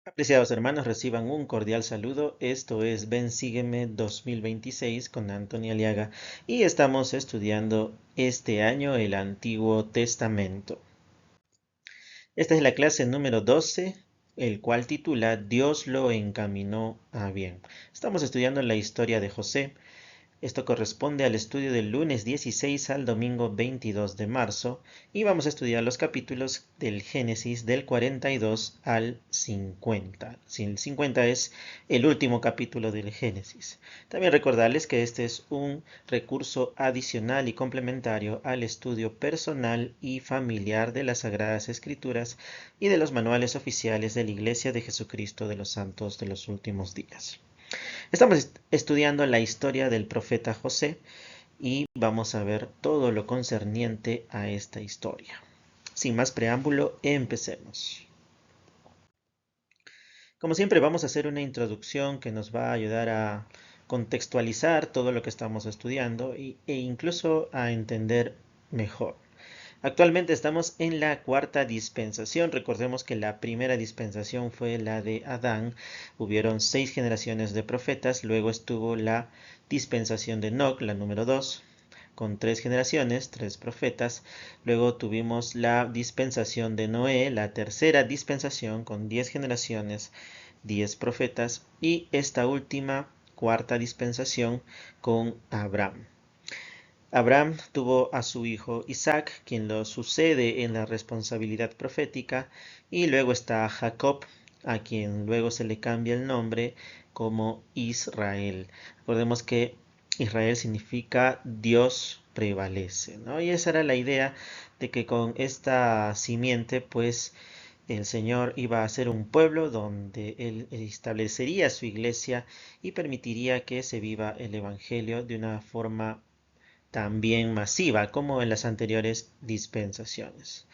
Apreciados hermanos, reciban un cordial saludo. Esto es Ven Sígueme 2026 con Antonio Aliaga y estamos estudiando este año el Antiguo Testamento. Esta es la clase número 12, el cual titula Dios lo encaminó a bien. Estamos estudiando la historia de José. Esto corresponde al estudio del lunes 16 al domingo 22 de marzo y vamos a estudiar los capítulos del Génesis del 42 al 50. Si el 50 es el último capítulo del Génesis. También recordarles que este es un recurso adicional y complementario al estudio personal y familiar de las Sagradas Escrituras y de los manuales oficiales de la Iglesia de Jesucristo de los Santos de los Últimos Días. Estamos estudiando la historia del profeta José y vamos a ver todo lo concerniente a esta historia. Sin más preámbulo, empecemos. Como siempre, vamos a hacer una introducción que nos va a ayudar a contextualizar todo lo que estamos estudiando e incluso a entender mejor. Actualmente estamos en la cuarta dispensación. Recordemos que la primera dispensación fue la de Adán. Hubieron 6 generaciones de profetas. Luego estuvo la dispensación de Enoc, la número 2, con 3 generaciones, 3 profetas. Luego tuvimos la dispensación de Noé, la tercera dispensación con 10 generaciones, 10 profetas. Y esta última, cuarta dispensación con Abraham. Abraham tuvo a su hijo Isaac, quien lo sucede en la responsabilidad profética, y luego está Jacob, a quien luego se le cambia el nombre como Israel. Recordemos que Israel significa Dios prevalece, ¿no? Y esa era la idea de que con esta simiente, pues, el Señor iba a ser un pueblo donde Él establecería su iglesia y permitiría que se viva el Evangelio de una forma también masiva, como en las anteriores dispensaciones.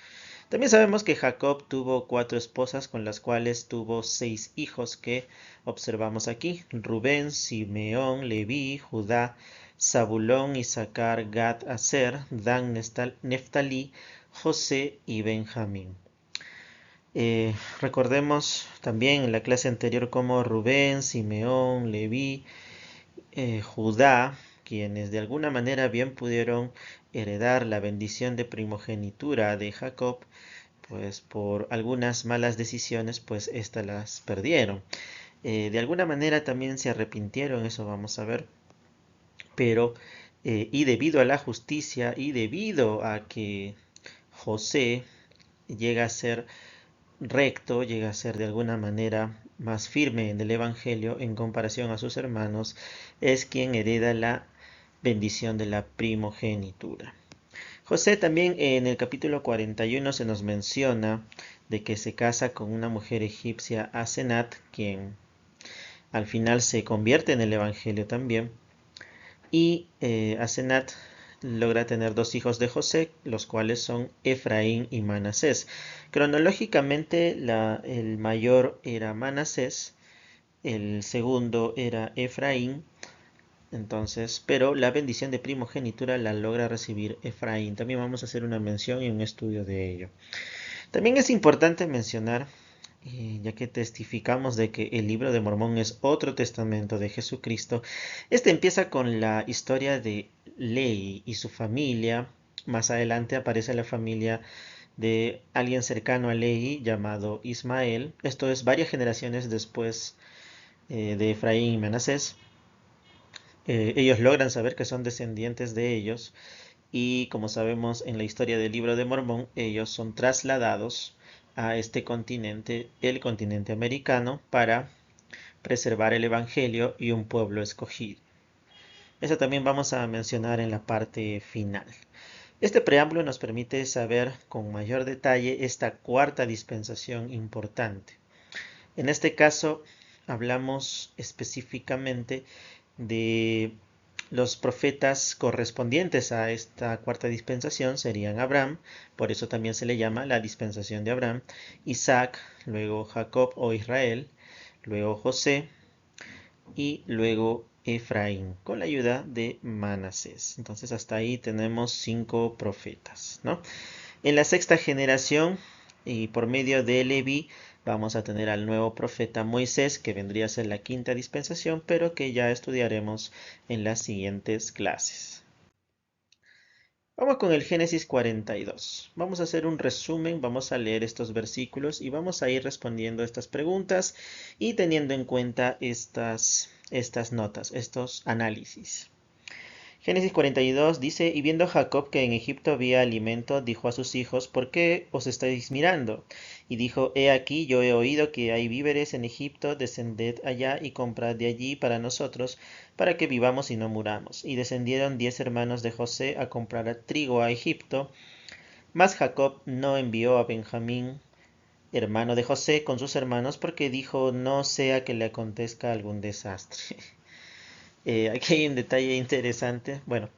También sabemos que Jacob tuvo 4 esposas con las cuales tuvo 6 hijos que observamos aquí: Rubén, Simeón, Leví, Judá, Zabulón, Isaacar, Gad, Aser, Dan, Neftalí, José y Benjamín. Recordemos también en la clase anterior cómo Rubén, Simeón, Leví, Judá, quienes de alguna manera bien pudieron heredar la bendición de primogenitura de Jacob, pues por algunas malas decisiones, pues éstas las perdieron. De alguna manera también se arrepintieron, eso vamos a ver, pero y debido a la justicia y debido a que José llega a ser recto, llega a ser de alguna manera más firme en el Evangelio en comparación a sus hermanos, es quien hereda la bendición de la primogenitura. José también en el capítulo 41 se nos menciona de que se casa con una mujer egipcia, Asenat, quien al final se convierte en el Evangelio también. Y Asenat logra tener 2 hijos de José, los cuales son Efraín y Manasés. Cronológicamente el mayor era Manasés, el segundo era Efraín, entonces, pero la bendición de primogenitura la logra recibir Efraín. También vamos a hacer una mención y un estudio de ello. También es importante mencionar, ya que testificamos de que el libro de Mormón es otro testamento de Jesucristo, este empieza con la historia de Lehi y su familia. Más adelante aparece la familia de alguien cercano a Lehi llamado Ismael. Esto es varias generaciones después de Efraín y Manasés. Ellos logran saber que son descendientes de ellos y, como sabemos en la historia del libro de Mormón, ellos son trasladados a este continente, el continente americano, para preservar el Evangelio y un pueblo escogido. Eso también vamos a mencionar en la parte final. Este preámbulo nos permite saber con mayor detalle esta cuarta dispensación importante. En este caso hablamos específicamente de los profetas correspondientes a esta cuarta dispensación. Serían Abraham, por eso también se le llama la dispensación de Abraham, Isaac, luego Jacob o Israel, luego José y luego Efraín, con la ayuda de Manasés. Entonces hasta ahí tenemos 5 profetas, ¿no? En la sexta generación, y por medio de Leví, vamos a tener al nuevo profeta Moisés, que vendría a ser la quinta dispensación, pero que ya estudiaremos en las siguientes clases. Vamos con el Génesis 42. Vamos a hacer un resumen, vamos a leer estos versículos y vamos a ir respondiendo estas preguntas y teniendo en cuenta estas notas, estos análisis. Génesis 42 dice, y viendo Jacob que en Egipto había alimento, dijo a sus hijos, ¿por qué os estáis mirando? Y dijo, he aquí, yo he oído que hay víveres en Egipto, descended allá y comprad de allí para nosotros, para que vivamos y no muramos. Y descendieron 10 hermanos de José a comprar trigo a Egipto, mas Jacob no envió a Benjamín, hermano de José, con sus hermanos, porque dijo, no sea que le acontezca algún desastre. Aquí hay un detalle interesante. Bueno,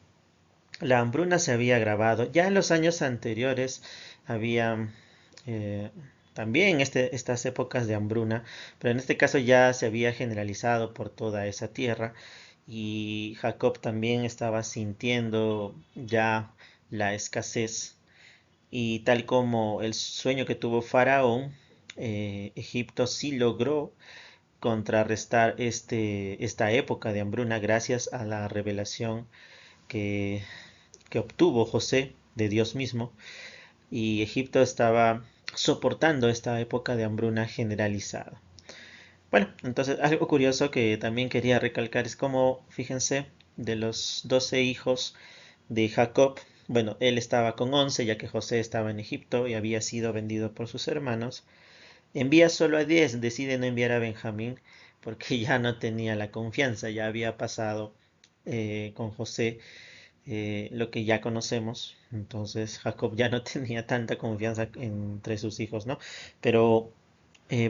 la hambruna se había agravado. Ya en los años anteriores había eh, también estas épocas de hambruna, pero en este caso ya se había generalizado por toda esa tierra y Jacob también estaba sintiendo ya la escasez y tal como el sueño que tuvo Faraón, Egipto sí logró contrarrestar esta época de hambruna gracias a la revelación que que obtuvo José de Dios mismo, y Egipto estaba soportando esta época de hambruna generalizada. Bueno, entonces algo curioso que también quería recalcar es como, fíjense, de los 12 hijos de Jacob, bueno, él estaba con 11 ya que José estaba en Egipto y había sido vendido por sus hermanos, envía solo a 10, decide no enviar a Benjamín porque ya no tenía la confianza, ya había pasado con José lo que ya conocemos. Entonces Jacob ya no tenía tanta confianza entre sus hijos, ¿no? Pero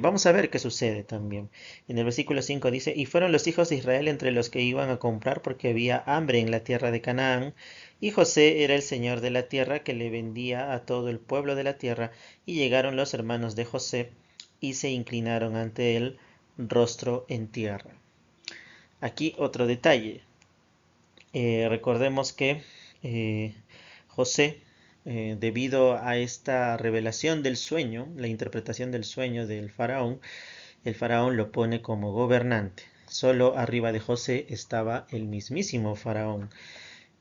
vamos a ver qué sucede también. En el versículo 5 dice, y fueron los hijos de Israel entre los que iban a comprar porque había hambre en la tierra de Canaán, y José era el señor de la tierra que le vendía a todo el pueblo de la tierra, y llegaron los hermanos de José y se inclinaron ante él rostro en tierra. Aquí otro detalle. Recordemos que eh, José, debido a esta revelación del sueño, la interpretación del sueño del faraón, el faraón lo pone como gobernante. Solo arriba de José estaba el mismísimo faraón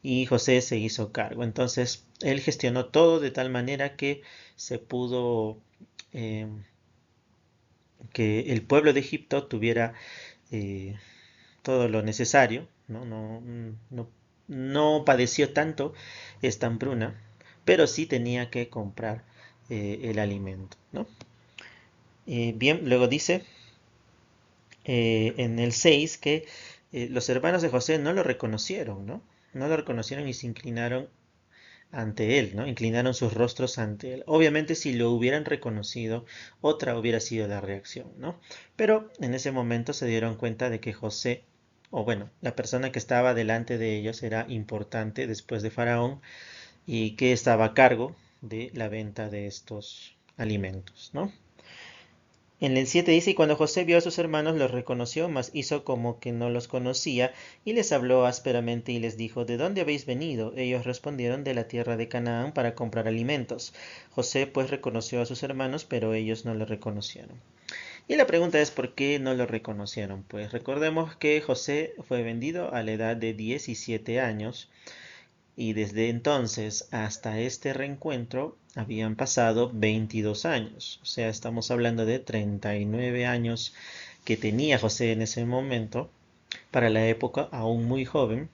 y José se hizo cargo. Entonces él gestionó todo de tal manera que se pudo, eh, que el pueblo de Egipto tuviera eh, todo lo necesario, no, no padeció tanto esta hambruna, pero sí tenía que comprar el alimento, ¿no? Bien, luego dice en el 6 que los hermanos de José no lo reconocieron, ¿no? No lo reconocieron y se inclinaron ante él, ¿no? Inclinaron sus rostros ante él. Obviamente si lo hubieran reconocido, otra hubiera sido la reacción, ¿no? Pero en ese momento se dieron cuenta de que José, o bueno, la persona que estaba delante de ellos era importante después de Faraón y que estaba a cargo de la venta de estos alimentos, ¿no? En el 7 dice, y cuando José vio a sus hermanos los reconoció, mas hizo como que no los conocía, y les habló ásperamente y les dijo, ¿de dónde habéis venido? Ellos respondieron, de la tierra de Canaán para comprar alimentos. José pues reconoció a sus hermanos, pero ellos no le reconocieron. Y la pregunta es, ¿por qué no lo reconocieron? Pues recordemos que José fue vendido a la edad de 17 años, y desde entonces hasta este reencuentro habían pasado 22 años. O sea, estamos hablando de 39 años que tenía José en ese momento, para la época aún muy joven.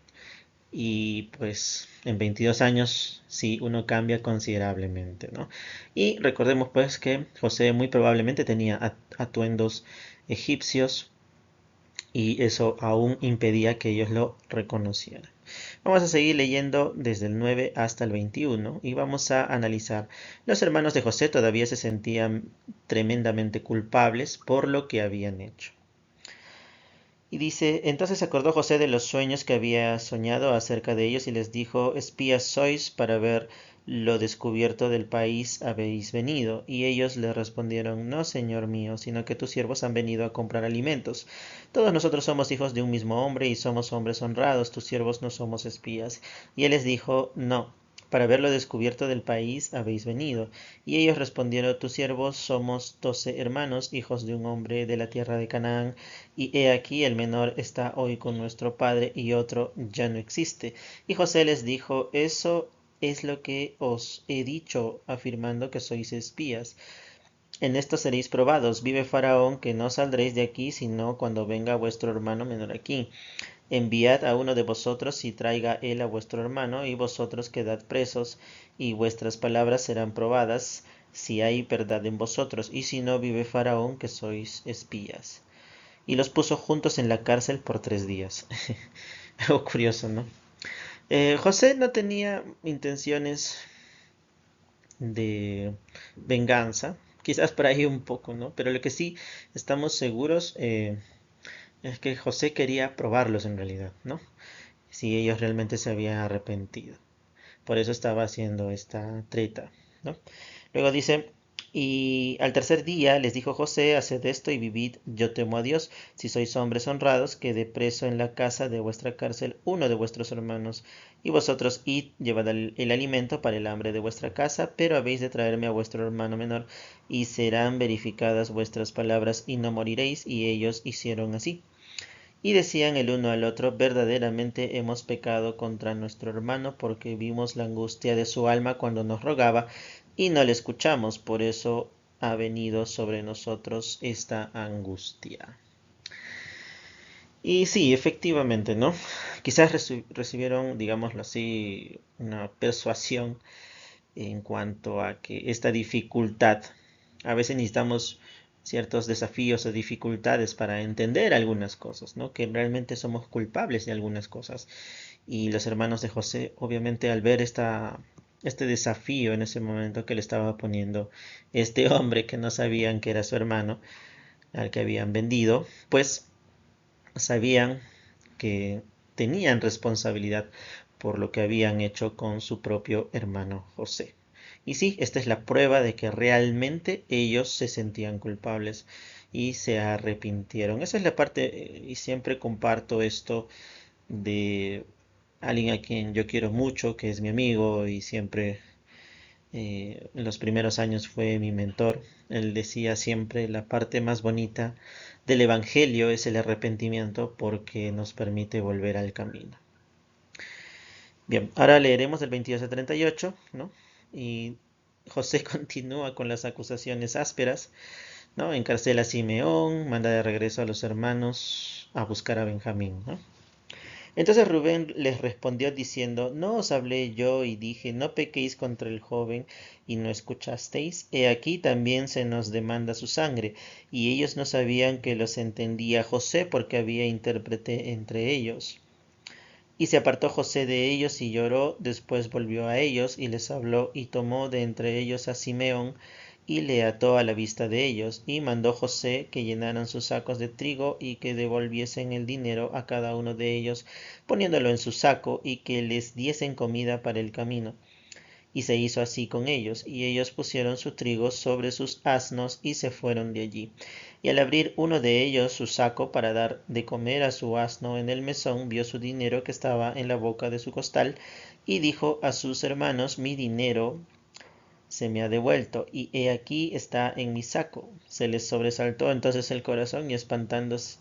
Y pues en 22 años sí uno cambia considerablemente, ¿no? Y recordemos pues que José muy probablemente tenía atuendos egipcios y eso aún impedía que ellos lo reconocieran. Vamos a seguir leyendo desde el 9 hasta el 21 y vamos a analizar. Los hermanos de José todavía se sentían tremendamente culpables por lo que habían hecho. Y dice, entonces acordó José de los sueños que había soñado acerca de ellos y les dijo, espías sois para ver lo descubierto del país habéis venido. Y ellos le respondieron, no, señor mío, sino que tus siervos han venido a comprar alimentos. Todos nosotros somos hijos de un mismo hombre y somos hombres honrados, tus siervos no somos espías. Y él les dijo, no, para haberlo descubierto del país habéis venido. Y ellos respondieron, tus siervos somos 12 hermanos, hijos de un hombre de la tierra de Canaán, y he aquí el menor está hoy con nuestro padre y otro ya no existe. Y José les dijo, eso es lo que os he dicho, afirmando que sois espías. En esto seréis probados. Vive Faraón que no saldréis de aquí, sino cuando venga vuestro hermano menor aquí. Enviad a uno de vosotros y traiga él a vuestro hermano, y vosotros quedad presos, y vuestras palabras serán probadas, si hay verdad en vosotros, y si no, vive Faraón que sois espías. Y los puso juntos en la cárcel por 3 días. Algo curioso, ¿no? José no tenía intenciones de venganza, quizás por ahí un poco, ¿no? Pero lo que sí estamos seguros es que José quería probarlos en realidad, ¿no? Si ellos realmente se habían arrepentido. Por eso estaba haciendo esta treta, ¿no? Luego dice, y al tercer día les dijo José, haced esto y vivid, yo temo a Dios, si sois hombres honrados, quede preso en la casa de vuestra cárcel uno de vuestros hermanos, y vosotros id, llevad el alimento para el hambre de vuestra casa, pero habéis de traerme a vuestro hermano menor, y serán verificadas vuestras palabras, y no moriréis, y ellos hicieron así. Y decían el uno al otro, verdaderamente hemos pecado contra nuestro hermano porque vimos la angustia de su alma cuando nos rogaba y no le escuchamos, por eso ha venido sobre nosotros esta angustia. Y sí, efectivamente, ¿no? Quizás recibieron, digámoslo así, una persuasión en cuanto a que esta dificultad, a veces necesitamos ciertos desafíos o dificultades para entender algunas cosas, ¿no? Que realmente somos culpables de algunas cosas. Y los hermanos de José, obviamente, al ver este desafío en ese momento que le estaba poniendo este hombre que no sabían que era su hermano, al que habían vendido, pues sabían que tenían responsabilidad por lo que habían hecho con su propio hermano José. Y sí, esta es la prueba de que realmente ellos se sentían culpables y se arrepintieron. Esa es la parte, y siempre comparto esto de alguien a quien yo quiero mucho, que es mi amigo y siempre en los primeros años fue mi mentor. Él decía siempre, la parte más bonita del Evangelio es el arrepentimiento porque nos permite volver al camino. Bien, ahora leeremos del 22 al 38, ¿no? Y José continúa con las acusaciones ásperas, ¿no? Encarcela a Simeón, manda de regreso a los hermanos a buscar a Benjamín, ¿no? Entonces Rubén les respondió diciendo, ¿no os hablé yo y dije, no pequéis contra el joven y no escuchasteis? He aquí también se nos demanda su sangre. Y ellos no sabían que los entendía José porque había intérprete entre ellos. Y se apartó José de ellos y lloró, después volvió a ellos y les habló y tomó de entre ellos a Simeón y le ató a la vista de ellos, y mandó José que llenaran sus sacos de trigo y que devolviesen el dinero a cada uno de ellos, poniéndolo en su saco, y que les diesen comida para el camino. Y se hizo así con ellos, y ellos pusieron su trigo sobre sus asnos y se fueron de allí. Y al abrir uno de ellos su saco para dar de comer a su asno en el mesón, vio su dinero que estaba en la boca de su costal, y dijo a sus hermanos, mi dinero se me ha devuelto, y he aquí está en mi saco. Se les sobresaltó entonces el corazón, y espantados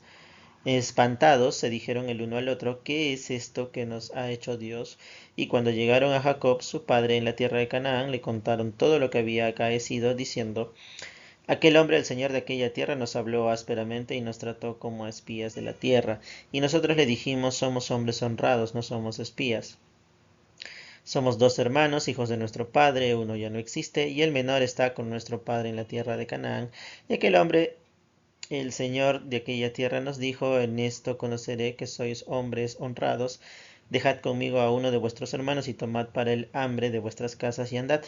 se dijeron el uno al otro, ¿qué es esto que nos ha hecho Dios? Y cuando llegaron a Jacob, su padre, en la tierra de Canaán, le contaron todo lo que había acaecido, diciendo, aquel hombre, el señor de aquella tierra, nos habló ásperamente y nos trató como a espías de la tierra. Y nosotros le dijimos, somos hombres honrados, no somos espías. Somos 2 hermanos, hijos de nuestro padre, uno ya no existe, y el menor está con nuestro padre en la tierra de Canaán. Y aquel hombre, el Señor de aquella tierra, nos dijo, en esto conoceré que sois hombres honrados. Dejad conmigo a uno de vuestros hermanos y tomad para el hambre de vuestras casas y andad.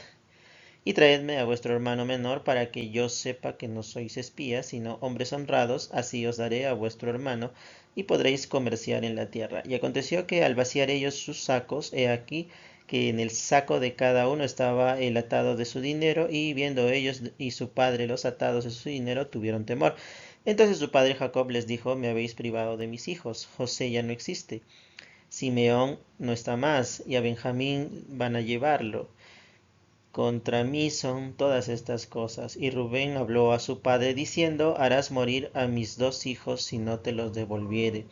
Y traedme a vuestro hermano menor para que yo sepa que no sois espías, sino hombres honrados, así os daré a vuestro hermano y podréis comerciar en la tierra. Y aconteció que al vaciar ellos sus sacos, he aquí que en el saco de cada uno estaba el atado de su dinero, y viendo ellos y su padre los atados de su dinero, tuvieron temor. Entonces su padre Jacob les dijo, me habéis privado de mis hijos, José ya no existe, Simeón no está más y a Benjamín van a llevarlo. Contra mí son todas estas cosas. Y Rubén habló a su padre diciendo, harás morir a mis dos hijos si no te los devolviere.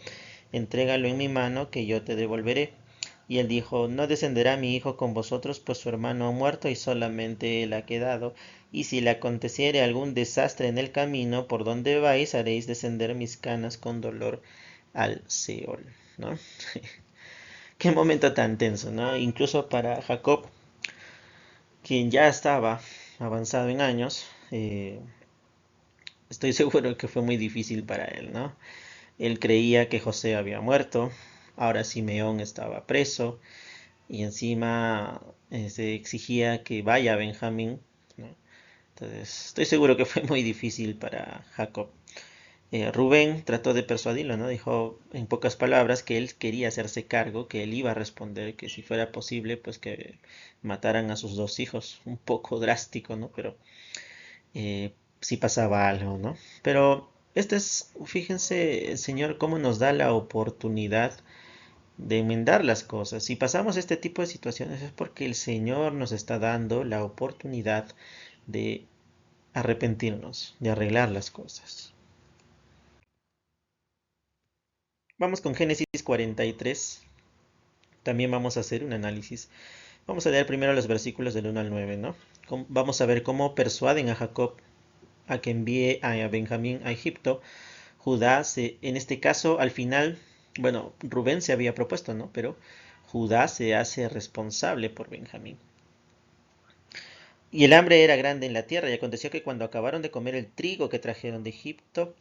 Entrégalo en mi mano que yo te devolveré. Y él dijo, no descenderá mi hijo con vosotros, pues su hermano ha muerto y solamente él ha quedado. Y si le aconteciere algún desastre en el camino por donde vais, haréis descender mis canas con dolor al Seol, ¿no? Qué momento tan tenso, ¿no? Incluso para Jacob, quien ya estaba avanzado en años, estoy seguro que fue muy difícil para él, ¿no? Él creía que José había muerto, ahora Simeón estaba preso y encima se exigía que vaya Benjamín, ¿no? Entonces, estoy seguro que fue muy difícil para Jacob. Rubén trató de persuadirlo, ¿no? Dijo en pocas palabras que él quería hacerse cargo, que él iba a responder, que si fuera posible, pues que mataran a sus dos hijos. Un poco drástico, ¿no? Pero si pasaba algo, ¿no? Pero este es, fíjense, el Señor, cómo nos da la oportunidad de enmendar las cosas. Si pasamos este tipo de situaciones es porque el Señor nos está dando la oportunidad de arrepentirnos, de arreglar las cosas. Vamos con Génesis 43. También vamos a hacer un análisis. Vamos a leer primero los versículos del 1 al 9, ¿no? Vamos a ver cómo persuaden a Jacob a que envíe a Benjamín a Egipto. Judá, en este caso, al final, bueno, Rubén se había propuesto, ¿no? Pero Judá se hace responsable por Benjamín. Y el hambre era grande en la tierra, y aconteció que cuando acabaron de comer el trigo que trajeron de Egipto,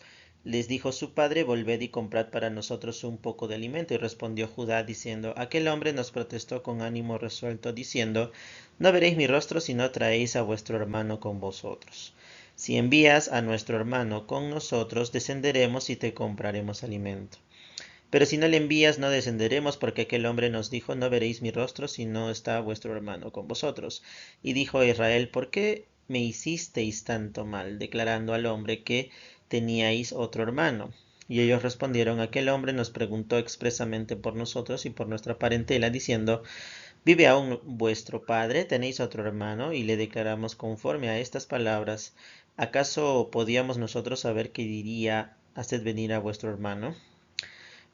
les dijo su padre, volved y comprad para nosotros un poco de alimento. Y respondió Judá diciendo, aquel hombre nos protestó con ánimo resuelto, diciendo, no veréis mi rostro si no traéis a vuestro hermano con vosotros. Si envías a nuestro hermano con nosotros, descenderemos y te compraremos alimento. Pero si no le envías, no descenderemos, porque aquel hombre nos dijo, no veréis mi rostro si no está vuestro hermano con vosotros. Y dijo a Israel, ¿por qué me hicisteis tanto mal, declarando al hombre que teníais otro hermano? Y ellos respondieron, aquel hombre nos preguntó expresamente por nosotros y por nuestra parentela, diciendo, ¿vive aún vuestro padre? ¿Tenéis otro hermano? Y le declaramos conforme a estas palabras, ¿acaso podíamos nosotros saber qué diría, haced venir a vuestro hermano?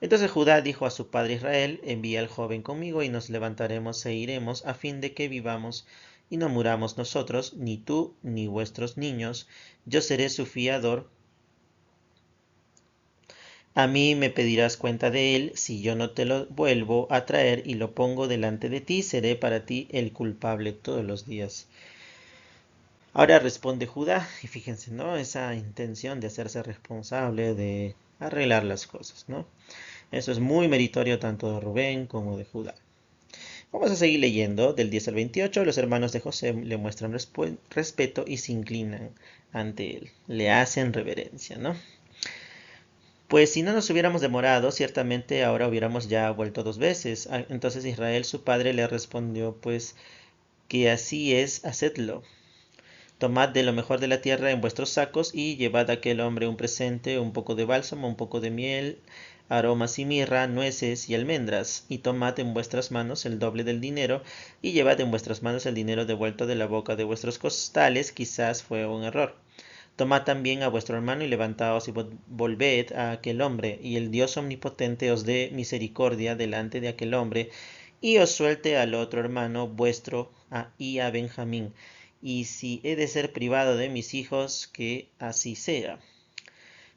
Entonces Judá dijo a su padre Israel, envía al joven conmigo y nos levantaremos e iremos a fin de que vivamos y no muramos nosotros, ni tú, ni vuestros niños. Yo seré su fiador. A mí me pedirás cuenta de él. Si yo no te lo vuelvo a traer y lo pongo delante de ti, seré para ti el culpable todos los días. Ahora responde Judá, y fíjense, ¿no? Esa intención de hacerse responsable, de arreglar las cosas, ¿no? Eso es muy meritorio tanto de Rubén como de Judá. Vamos a seguir leyendo del 10 al 28. Los hermanos de José le muestran respeto y se inclinan ante él. Le hacen reverencia, ¿no? Pues si no nos hubiéramos demorado, ciertamente ahora hubiéramos ya vuelto dos veces. Entonces Israel, su padre, le respondió, pues que así es, hacedlo. Tomad de lo mejor de la tierra en vuestros sacos y llevad a aquel hombre un presente, un poco de bálsamo, un poco de miel, aromas y mirra, nueces y almendras, y tomad en vuestras manos el doble del dinero, y llevad en vuestras manos el dinero devuelto de la boca de vuestros costales, quizás fue un error. Tomad también a vuestro hermano y levantaos y volved a aquel hombre, y el Dios omnipotente os dé misericordia delante de aquel hombre, y os suelte al otro hermano vuestro y a Benjamín. Y si he de ser privado de mis hijos, que así sea.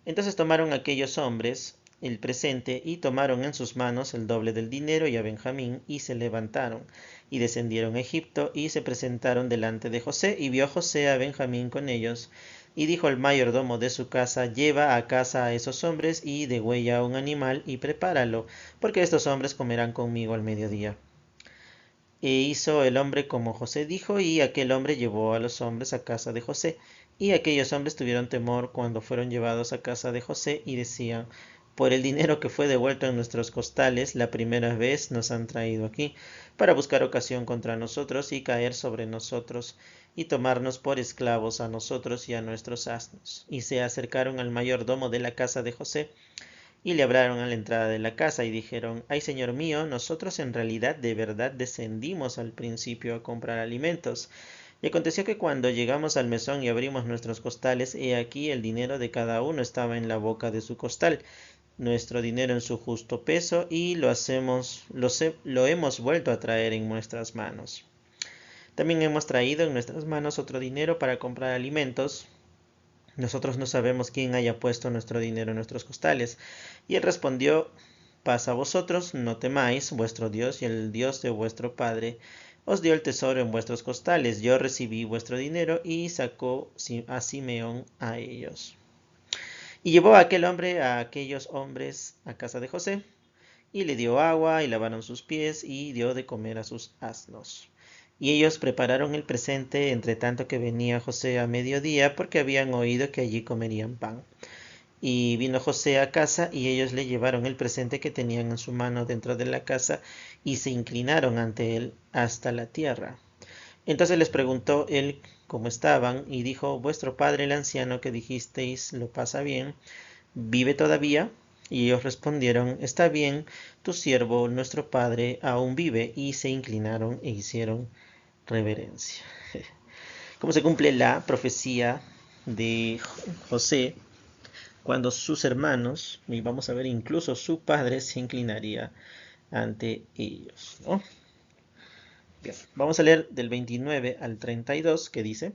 Entonces tomaron aquellos hombres el presente y tomaron en sus manos el doble del dinero y a Benjamín y se levantaron y descendieron a Egipto y se presentaron delante de José y vio José a Benjamín con ellos y dijo el mayordomo de su casa, lleva a casa a esos hombres y degüella un animal y prepáralo, porque estos hombres comerán conmigo al mediodía. E hizo el hombre como José dijo, y aquel hombre llevó a los hombres a casa de José. Y aquellos hombres tuvieron temor cuando fueron llevados a casa de José, y decían, por el dinero que fue devuelto en nuestros costales, la primera vez nos han traído aquí, para buscar ocasión contra nosotros y caer sobre nosotros, y tomarnos por esclavos a nosotros y a nuestros asnos. Y se acercaron al mayordomo de la casa de José, y le hablaron a la entrada de la casa y dijeron: ay, señor mío, nosotros en realidad de verdad descendimos al principio a comprar alimentos. Y aconteció que cuando llegamos al mesón y abrimos nuestros costales, he aquí el dinero de cada uno estaba en la boca de su costal, nuestro dinero en su justo peso, y lo hemos vuelto a traer en nuestras manos. También hemos traído en nuestras manos otro dinero para comprar alimentos. Nosotros no sabemos quién haya puesto nuestro dinero en nuestros costales. Y él respondió: paz a vosotros, no temáis, vuestro Dios y el Dios de vuestro Padre os dio el tesoro en vuestros costales. Yo recibí vuestro dinero. Y sacó a Simeón a ellos. Y llevó a aquel hombre a aquellos hombres a casa de José, y le dio agua, y lavaron sus pies, y dio de comer a sus asnos. Y ellos prepararon el presente entre tanto que venía José a mediodía, porque habían oído que allí comerían pan. Y vino José a casa, y ellos le llevaron el presente que tenían en su mano dentro de la casa, y se inclinaron ante él hasta la tierra. Entonces les preguntó él cómo estaban, y dijo: vuestro padre el anciano que dijisteis lo pasa bien, ¿vive todavía? Y ellos respondieron: está bien, tu siervo, nuestro padre, aún vive. Y se inclinaron e hicieron reverencia. Cómo se cumple la profecía de José cuando sus hermanos, y vamos a ver incluso su padre, se inclinaría ante ellos, ¿no? Bien, vamos a leer del 29 al 32, que dice: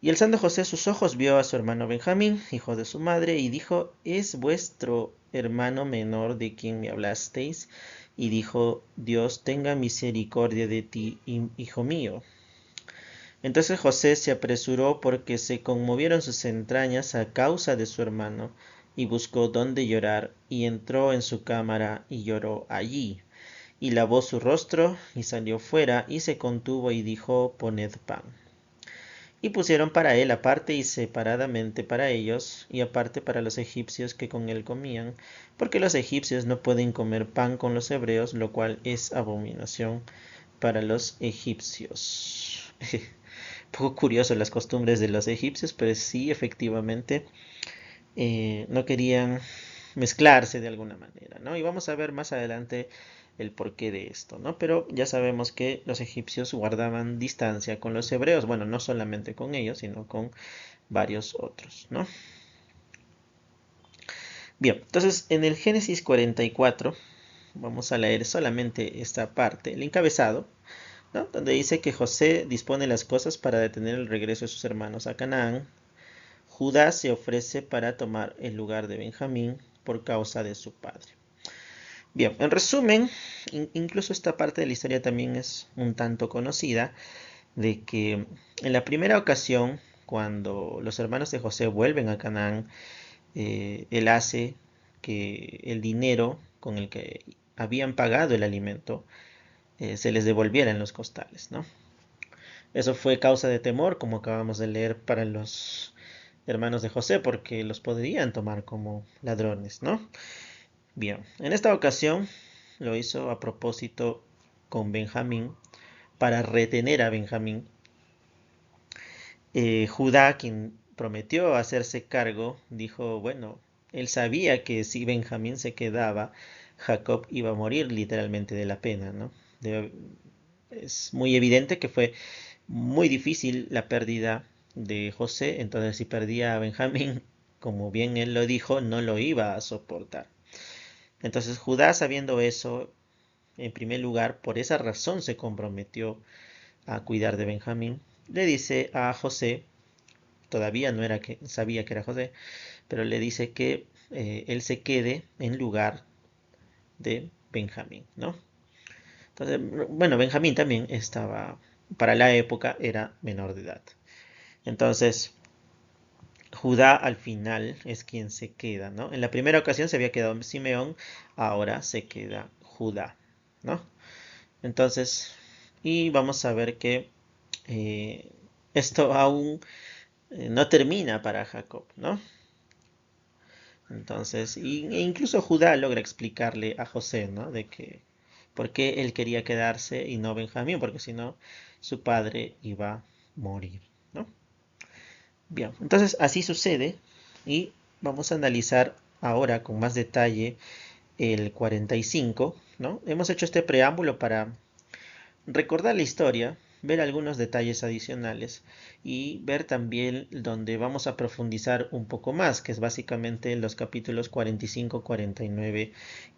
y alzando José sus ojos, vio a su hermano Benjamín, hijo de su madre, y dijo: ¿es vuestro hermano menor de quien me hablasteis? Y dijo: Dios tenga misericordia de ti, hijo mío. Entonces José se apresuró, porque se conmovieron sus entrañas a causa de su hermano, y buscó dónde llorar, y entró en su cámara y lloró allí. Y lavó su rostro, y salió fuera, y se contuvo, y dijo: poned pan. Y pusieron para él aparte y separadamente para ellos, y aparte para los egipcios que con él comían, porque los egipcios no pueden comer pan con los hebreos, lo cual es abominación para los egipcios. Poco curioso las costumbres de los egipcios, pero sí, efectivamente, no querían mezclarse de alguna manera, ¿no? Y vamos a ver más adelante el porqué de esto, ¿no? Pero ya sabemos que los egipcios guardaban distancia con los hebreos, bueno, no solamente con ellos, sino con varios otros, ¿no? Bien, entonces en el Génesis 44 vamos a leer solamente esta parte, el encabezado, ¿no? Donde dice que José dispone las cosas para detener el regreso de sus hermanos a Canaán. Judá se ofrece para tomar el lugar de Benjamín por causa de su padre. Bien, en resumen, incluso esta parte de la historia también es un tanto conocida, de que en la primera ocasión, cuando los hermanos de José vuelven a Canaán, él hace que el dinero con el que habían pagado el alimento se les devolviera en los costales, ¿no? Eso fue causa de temor, como acabamos de leer, para los hermanos de José, porque los podrían tomar como ladrones, ¿no? Bien, en esta ocasión lo hizo a propósito con Benjamín, para retener a Benjamín. Judá, quien prometió hacerse cargo, dijo: bueno, él sabía que si Benjamín se quedaba, Jacob iba a morir literalmente de la pena, ¿no? Es muy evidente que fue muy difícil la pérdida de José, entonces si perdía a Benjamín, como bien él lo dijo, no lo iba a soportar. Entonces Judá, sabiendo eso, en primer lugar, por esa razón se comprometió a cuidar de Benjamín. Le dice a José, todavía no era que sabía que era José, pero le dice que él se quede en lugar de Benjamín, ¿no? Entonces, bueno, Benjamín también estaba, para la época, era menor de edad. Entonces, Judá al final es quien se queda, ¿no? En la primera ocasión se había quedado Simeón, ahora se queda Judá, ¿no? Entonces, y vamos a ver que eh, esto aún no termina para Jacob, ¿no? Entonces, e incluso Judá logra explicarle a José, ¿no? De que por qué él quería quedarse y no Benjamín, porque si no, su padre iba a morir, ¿no? Bien, entonces así sucede, y vamos a analizar ahora con más detalle el 45, ¿no? Hemos hecho este preámbulo para recordar la historia, ver algunos detalles adicionales y ver también donde vamos a profundizar un poco más, que es básicamente los capítulos 45, 49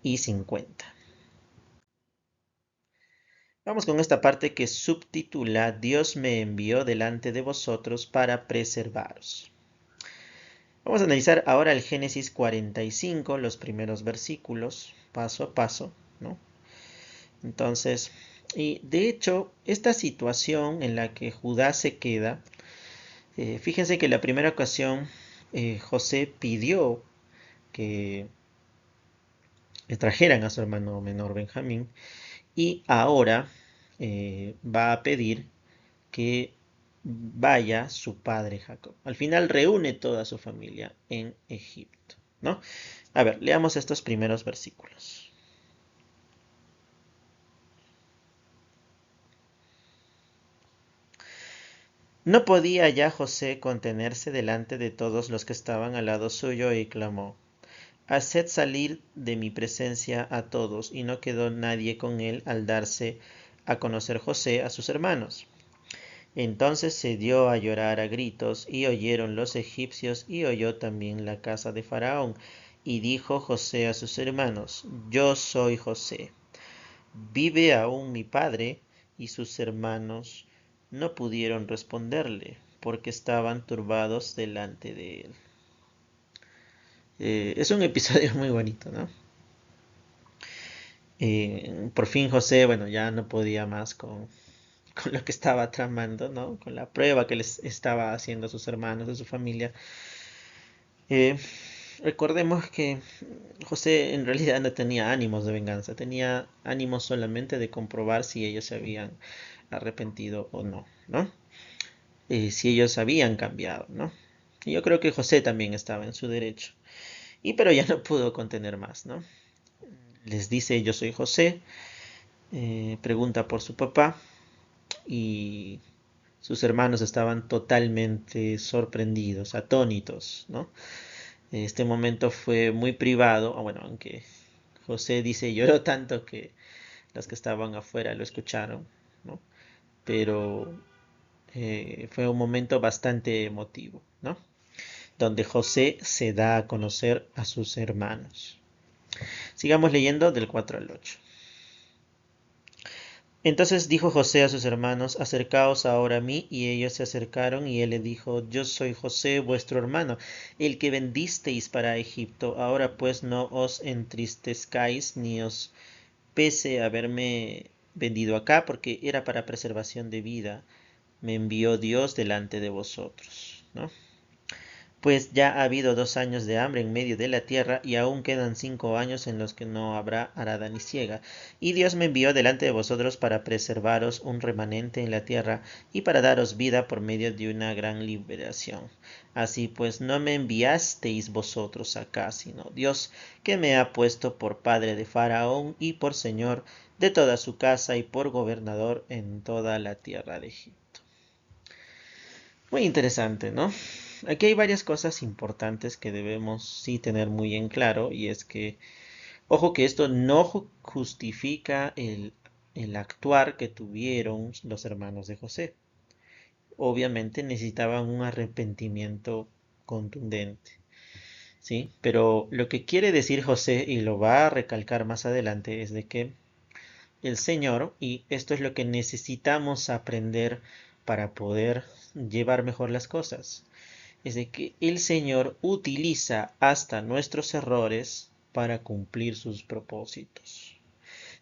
y 50. Vamos con esta parte que subtitula Dios me envió delante de vosotros para preservaros. Vamos a analizar ahora el Génesis 45, los primeros versículos, paso a paso, ¿no? Entonces, y de hecho, esta situación en la que Judá se queda, fíjense que la primera ocasión José pidió que le trajeran a su hermano menor Benjamín y ahora va a pedir que vaya su padre Jacob. Al final reúne toda su familia en Egipto, ¿no? A ver, leamos estos primeros versículos. No podía ya José contenerse delante de todos los que estaban al lado suyo y clamó: Haced salir de mi presencia a todos. Y no quedó nadie con él al darse a conocer José a sus hermanos. Entonces se dio a llorar a gritos, y oyeron los egipcios, y oyó también la casa de Faraón. Y dijo José a sus hermanos: Yo soy José. ¿Vive aún mi padre? Y sus hermanos no pudieron responderle, porque estaban turbados delante de él. Es un episodio muy bonito, ¿no? Por fin José, bueno, ya no podía más con lo que estaba tramando, ¿no? Con la prueba que les estaba haciendo a sus hermanos, a su familia. Eh, Recordemos que José en realidad no tenía ánimos de venganza, tenía ánimos solamente de comprobar si ellos se habían arrepentido o no, ¿no? Si ellos habían cambiado, ¿no? Y yo creo que José también estaba en su derecho. Y pero ya no pudo contener más, ¿no? Les dice: yo soy José, pregunta por su papá y sus hermanos estaban totalmente sorprendidos, atónitos, ¿no? Este momento fue muy privado, bueno, aunque José dice lloró tanto que los que estaban afuera lo escucharon, ¿no? Pero fue un momento bastante emotivo, ¿no? Donde José se da a conocer a sus hermanos. Sigamos leyendo del 4 al 8. Entonces dijo José a sus hermanos: Acercaos ahora a mí. Y ellos se acercaron, y él le dijo: Yo soy José, vuestro hermano, el que vendisteis para Egipto. Ahora pues no os entristezcáis, ni os pese haberme vendido acá, porque era para preservación de vida. Me envió Dios delante de vosotros, ¿no? Pues ya ha habido 2 años de hambre en medio de la tierra, y aún quedan 5 años en los que no habrá arada ni siega. Y Dios me envió delante de vosotros para preservaros un remanente en la tierra, y para daros vida por medio de una gran liberación. Así pues, no me enviasteis vosotros acá, sino Dios, que me ha puesto por padre de Faraón, y por señor de toda su casa, y por gobernador en toda la tierra de Egipto. Muy interesante, ¿no? Aquí hay varias cosas importantes que debemos sí tener muy en claro, y es que, ojo, que esto no justifica el actuar que tuvieron los hermanos de José. Obviamente necesitaban un arrepentimiento contundente, ¿sí? Pero lo que quiere decir José, y lo va a recalcar más adelante, es de que el Señor, y esto es lo que necesitamos aprender para poder llevar mejor las cosas, es de que el Señor utiliza hasta nuestros errores para cumplir sus propósitos.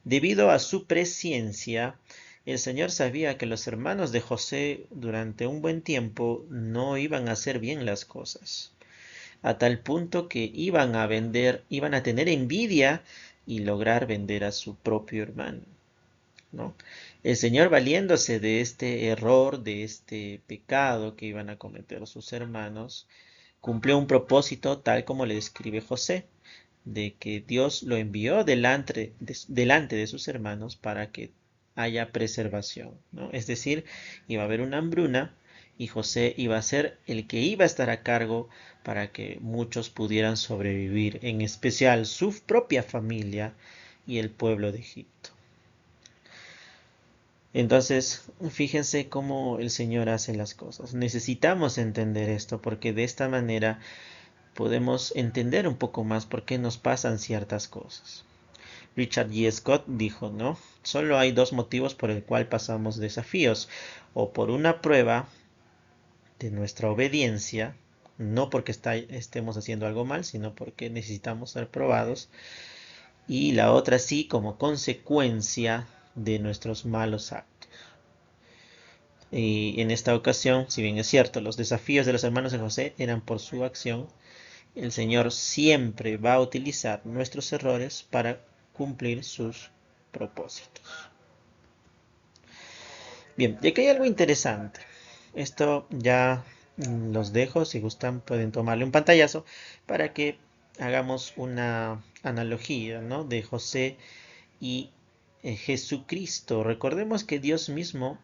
Debido a su presciencia, el Señor sabía que los hermanos de José durante un buen tiempo no iban a hacer bien las cosas, a tal punto que iban a tener envidia y lograr vender a su propio hermano, ¿no? El Señor, valiéndose de este error, de este pecado que iban a cometer sus hermanos, cumplió un propósito tal como le describe José, de que Dios lo envió delante de sus hermanos para que haya preservación, ¿no? Es decir, iba a haber una hambruna y José iba a ser el que iba a estar a cargo para que muchos pudieran sobrevivir, en especial su propia familia y el pueblo de Egipto. Entonces, fíjense cómo el Señor hace las cosas. Necesitamos entender esto porque de esta manera podemos entender un poco más por qué nos pasan ciertas cosas. Richard G. Scott dijo, ¿no? Solo hay dos motivos por el cual pasamos desafíos, o por una prueba de nuestra obediencia, no porque estemos haciendo algo mal, sino porque necesitamos ser probados, y la otra sí como consecuencia de nuestros malos actos. Y en esta ocasión, si bien es cierto, los desafíos de los hermanos de José eran por su acción, el Señor siempre va a utilizar nuestros errores para cumplir sus propósitos. Bien, y aquí hay algo interesante. Esto ya los dejo, si gustan pueden tomarle un pantallazo para que hagamos una analogía, ¿no?, de José y Jesucristo. Recordemos que Dios mismo,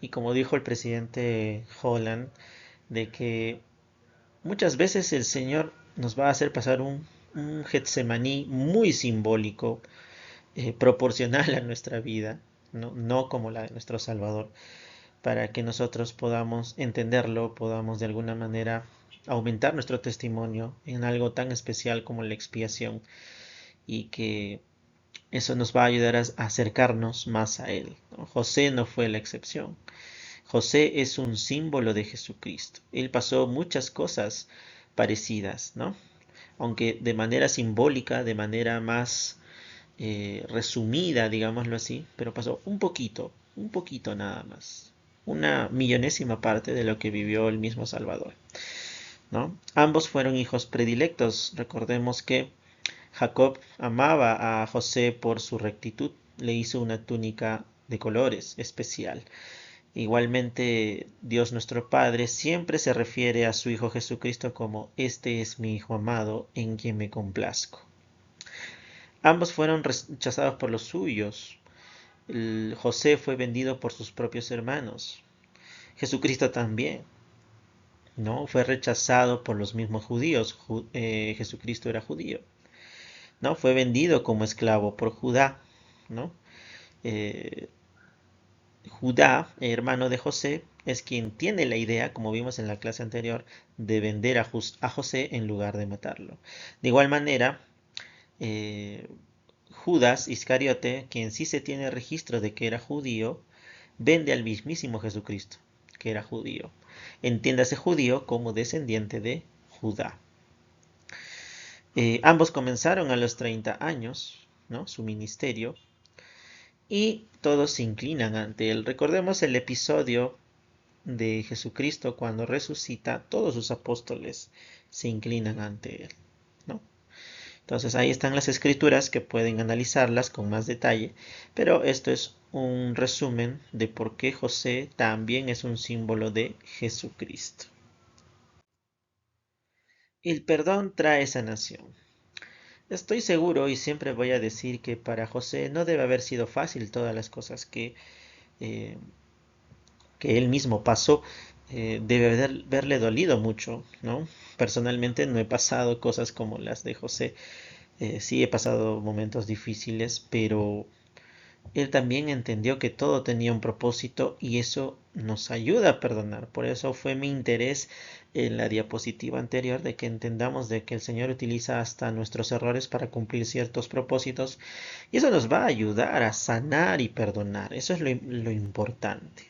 y como dijo el presidente Holland, de que muchas veces el Señor nos va a hacer pasar un Getsemaní muy simbólico, proporcional a nuestra vida, ¿no? No como la de nuestro Salvador, para que nosotros podamos entenderlo, podamos de alguna manera aumentar nuestro testimonio en algo tan especial como la expiación, y que eso nos va a ayudar a acercarnos más a Él, ¿no? José no fue la excepción. José es un símbolo de Jesucristo. Él pasó muchas cosas parecidas, ¿no? Aunque de manera simbólica, de manera más resumida, digámoslo así, pero pasó un poquito nada más. Una millonésima parte de lo que vivió el mismo Salvador, ¿no? Ambos fueron hijos predilectos. Recordemos que Jacob amaba a José por su rectitud. Le hizo una túnica de colores especial. Igualmente, Dios nuestro Padre siempre se refiere a su Hijo Jesucristo como este es mi Hijo amado en quien me complazco. Ambos fueron rechazados por los suyos. José fue vendido por sus propios hermanos. Jesucristo también, ¿no? Fue rechazado por los mismos judíos. Jesucristo era judío, ¿no? Fue vendido como esclavo por Judá, ¿no? Eh, Judá, hermano de José, es quien tiene la idea, como vimos en la clase anterior, de vender a José en lugar de matarlo. De igual manera, eh, Judas Iscariote, quien sí se tiene registro de que era judío, vende al mismísimo Jesucristo, que era judío. Entiéndase judío como descendiente de Judá. Ambos comenzaron a los 30 años, ¿no?, su ministerio, y todos se inclinan ante él. Recordemos el episodio de Jesucristo cuando resucita, todos sus apóstoles se inclinan ante él, ¿no? Entonces ahí están las escrituras que pueden analizarlas con más detalle, pero esto es un resumen de por qué José también es un símbolo de Jesucristo. El perdón trae sanación. Estoy seguro y siempre voy a decir que para José no debe haber sido fácil todas las cosas eh, que él mismo pasó. Debe haberle dolido mucho, ¿no? Personalmente no he pasado cosas como las de José. Sí he pasado momentos difíciles, pero él también entendió que todo tenía un propósito y eso nos ayuda a perdonar. Por eso fue mi interés en la diapositiva anterior de que entendamos de que el Señor utiliza hasta nuestros errores para cumplir ciertos propósitos, y eso nos va a ayudar a sanar y perdonar. Eso es lo importante.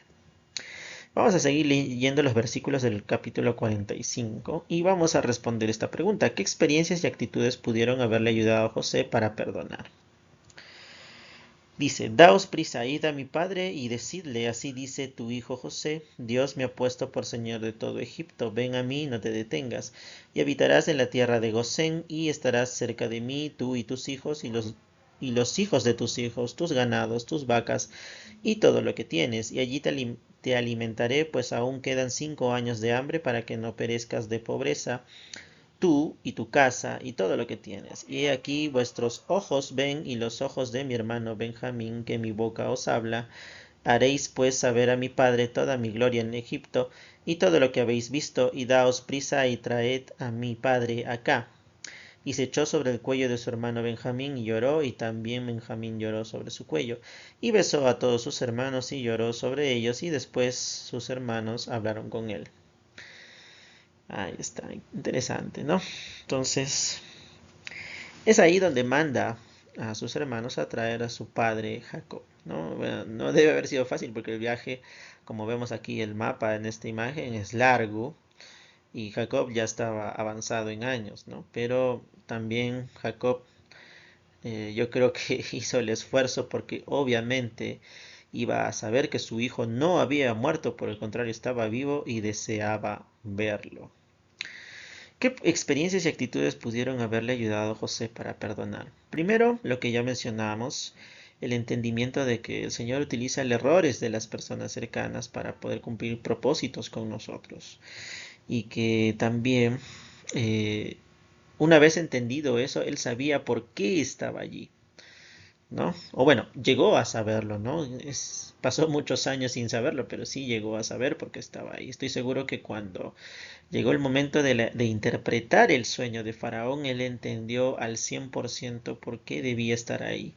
Vamos a seguir leyendo los versículos del capítulo 45 y vamos a responder esta pregunta: ¿qué experiencias y actitudes pudieron haberle ayudado a José para perdonar? Dice: daos prisa, id a mi padre y decidle, así dice tu hijo José, Dios me ha puesto por señor de todo Egipto, ven a mí, no te detengas, y habitarás en la tierra de Gosén, y estarás cerca de mí, tú y tus hijos, y los hijos de tus hijos, tus ganados, tus vacas, y todo lo que tienes, y allí te alimentaré, pues aún quedan 5 años de hambre para que no perezcas de pobreza, tú y tu casa y todo lo que tienes. Y he aquí vuestros ojos ven y los ojos de mi hermano Benjamín, que mi boca os habla, Haréis pues saber a mi padre toda mi gloria en Egipto, y todo lo que habéis visto, y daos prisa y traed a mi padre acá. Y se echó sobre el cuello de su hermano Benjamín y lloró, y también Benjamín lloró sobre su cuello. Y besó a todos sus hermanos y lloró sobre ellos, y después sus hermanos hablaron con él. Ahí está, interesante, ¿no? Entonces, es ahí donde manda a sus hermanos a traer a su padre Jacob, ¿no? Bueno, no debe haber sido fácil porque el viaje, como vemos aquí el mapa en esta imagen, es largo y Jacob ya estaba avanzado en años, ¿no? Pero también Jacob, yo creo que hizo el esfuerzo porque obviamente iba a saber que su hijo no había muerto, por el contrario estaba vivo y deseaba verlo. ¿Qué experiencias y actitudes pudieron haberle ayudado a José para perdonar? Primero, lo que ya mencionamos, el entendimiento de que el Señor utiliza los errores de las personas cercanas para poder cumplir propósitos con nosotros. Y que también, eh, una vez entendido eso, él sabía por qué estaba allí. ¿No? O bueno, llegó a saberlo, ¿no? Pasó muchos años sin saberlo, pero sí llegó a saber porque estaba ahí. Estoy seguro que cuando llegó el momento de interpretar el sueño de Faraón, él entendió al 100% por qué debía estar ahí,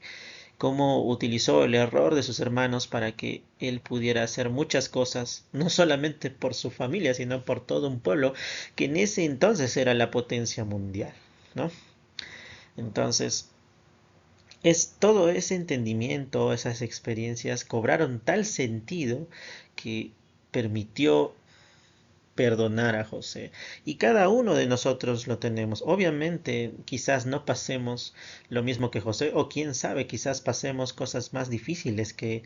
cómo utilizó el error de sus hermanos para que él pudiera hacer muchas cosas, no solamente por su familia, sino por todo un pueblo que en ese entonces era la potencia mundial, ¿no? Entonces, todo ese entendimiento, esas experiencias cobraron tal sentido que permitió perdonar a José. Y cada uno de nosotros lo tenemos. Obviamente, quizás no pasemos lo mismo que José, o quién sabe, quizás pasemos cosas más difíciles que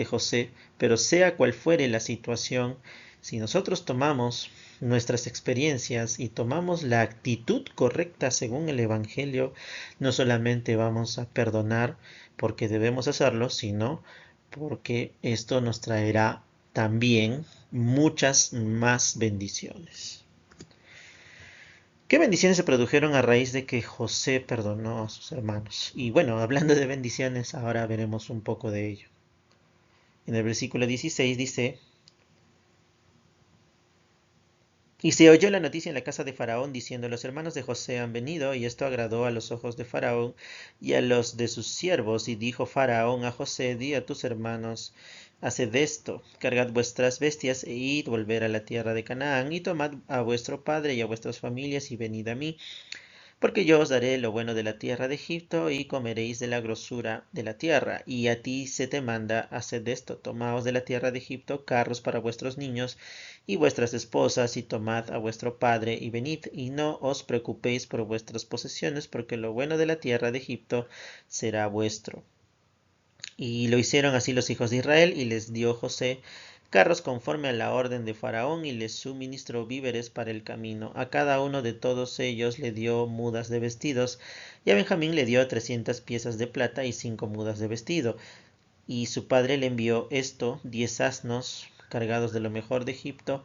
José, pero sea cual fuere la situación, si nosotros tomamos nuestras experiencias y tomamos la actitud correcta según el Evangelio, no solamente vamos a perdonar porque debemos hacerlo, sino porque esto nos traerá también muchas más bendiciones. ¿Qué bendiciones se produjeron a raíz de que José perdonó a sus hermanos? Y bueno, hablando de bendiciones, ahora veremos un poco de ello. En el versículo 16 dice: Y se oyó la noticia en la casa de Faraón, diciendo: Los hermanos de José han venido, y esto agradó a los ojos de Faraón y a los de sus siervos. Y dijo Faraón a José: Di a tus hermanos: Haced esto, cargad vuestras bestias e id volver a la tierra de Canaán, y tomad a vuestro padre y a vuestras familias, y venid a mí. Porque yo os daré lo bueno de la tierra de Egipto, y comeréis de la grosura de la tierra. Y a ti se te manda: haced esto, tomaos de la tierra de Egipto carros para vuestros niños y vuestras esposas, y tomad a vuestro padre, y venid, y no os preocupéis por vuestras posesiones, porque lo bueno de la tierra de Egipto será vuestro. Y lo hicieron así los hijos de Israel, y les dio José carros conforme a la orden de Faraón, y les suministró víveres para el camino. A cada uno de todos ellos le dio mudas de vestidos, y a Benjamín le dio 300 piezas de plata y 5 mudas de vestido. Y su padre le envió esto: 10 asnos cargados de lo mejor de Egipto,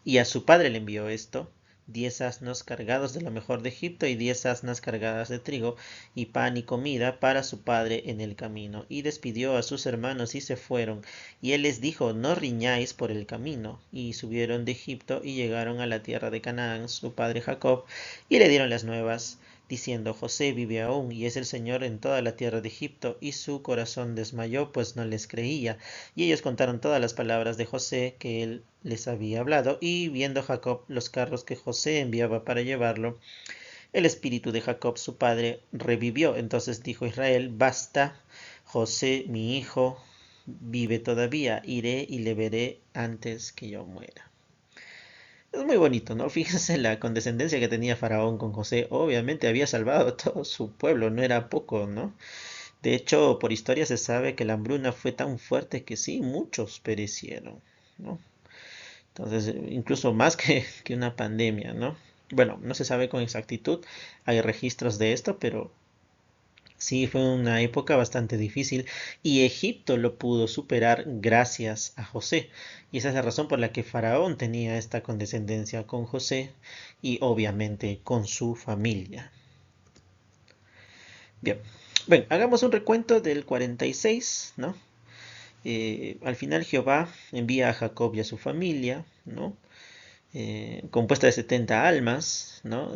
y a su padre le envió esto: 10 asnos cargados de lo mejor de Egipto, y 10 asnas cargadas de trigo, y pan y comida para su padre en el camino. Y despidió a sus hermanos y se fueron. Y él les dijo: No riñáis por el camino. Y subieron de Egipto y llegaron a la tierra de Canaán, su padre Jacob, y le dieron las nuevas, diciendo: José vive aún, y es el Señor en toda la tierra de Egipto. Y su corazón desmayó, pues no les creía. Y ellos contaron todas las palabras de José que él les había hablado. Y viendo Jacob los carros que José enviaba para llevarlo, el espíritu de Jacob su padre revivió. Entonces dijo Israel: Basta, José mi hijo vive todavía, iré y le veré antes que yo muera. Es muy bonito, ¿no? Fíjense la condescendencia que tenía Faraón con José. Obviamente había salvado a todo su pueblo, no era poco, ¿no? De hecho, por historia se sabe que la hambruna fue tan fuerte que sí, muchos perecieron, ¿no? Entonces, incluso más que una pandemia, ¿no? Bueno, no se sabe con exactitud, hay registros de esto, pero sí fue una época bastante difícil, y Egipto lo pudo superar gracias a José. Y esa es la razón por la que Faraón tenía esta condescendencia con José y obviamente con su familia. Bien, bueno, hagamos un recuento del 46, ¿no? Al final Jehová envía a Jacob y a su familia, ¿no? Compuesta de 70 almas, ¿no?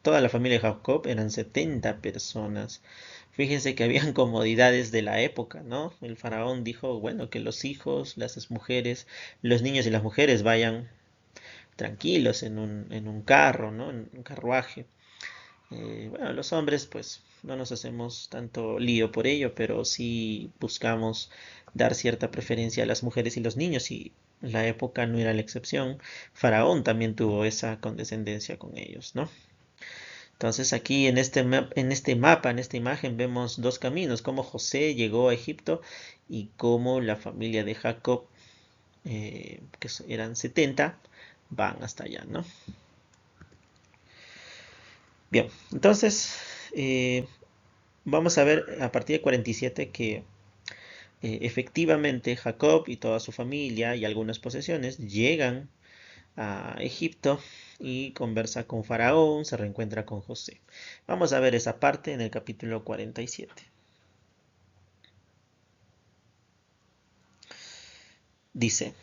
Toda la familia de Jacob eran 70 personas. Fíjense que habían comodidades de la época, ¿no? El faraón dijo, bueno, que los hijos, las mujeres, los niños y las mujeres vayan tranquilos en un carro, ¿no? En un carruaje. Bueno, los hombres pues no nos hacemos tanto lío por ello, pero sí buscamos dar cierta preferencia a las mujeres y los niños y la época no era la excepción. Faraón también tuvo esa condescendencia con ellos, ¿no? Entonces aquí en este mapa, en esta imagen, vemos dos caminos, cómo José llegó a Egipto y cómo la familia de Jacob, que eran 70, van hasta allá, ¿no? Bien, entonces vamos a ver a partir de 47 que efectivamente Jacob y toda su familia y algunas posesiones llegan a Egipto y conversa con Faraón, se reencuentra con José. Vamos a ver esa parte en el capítulo 47. Dice,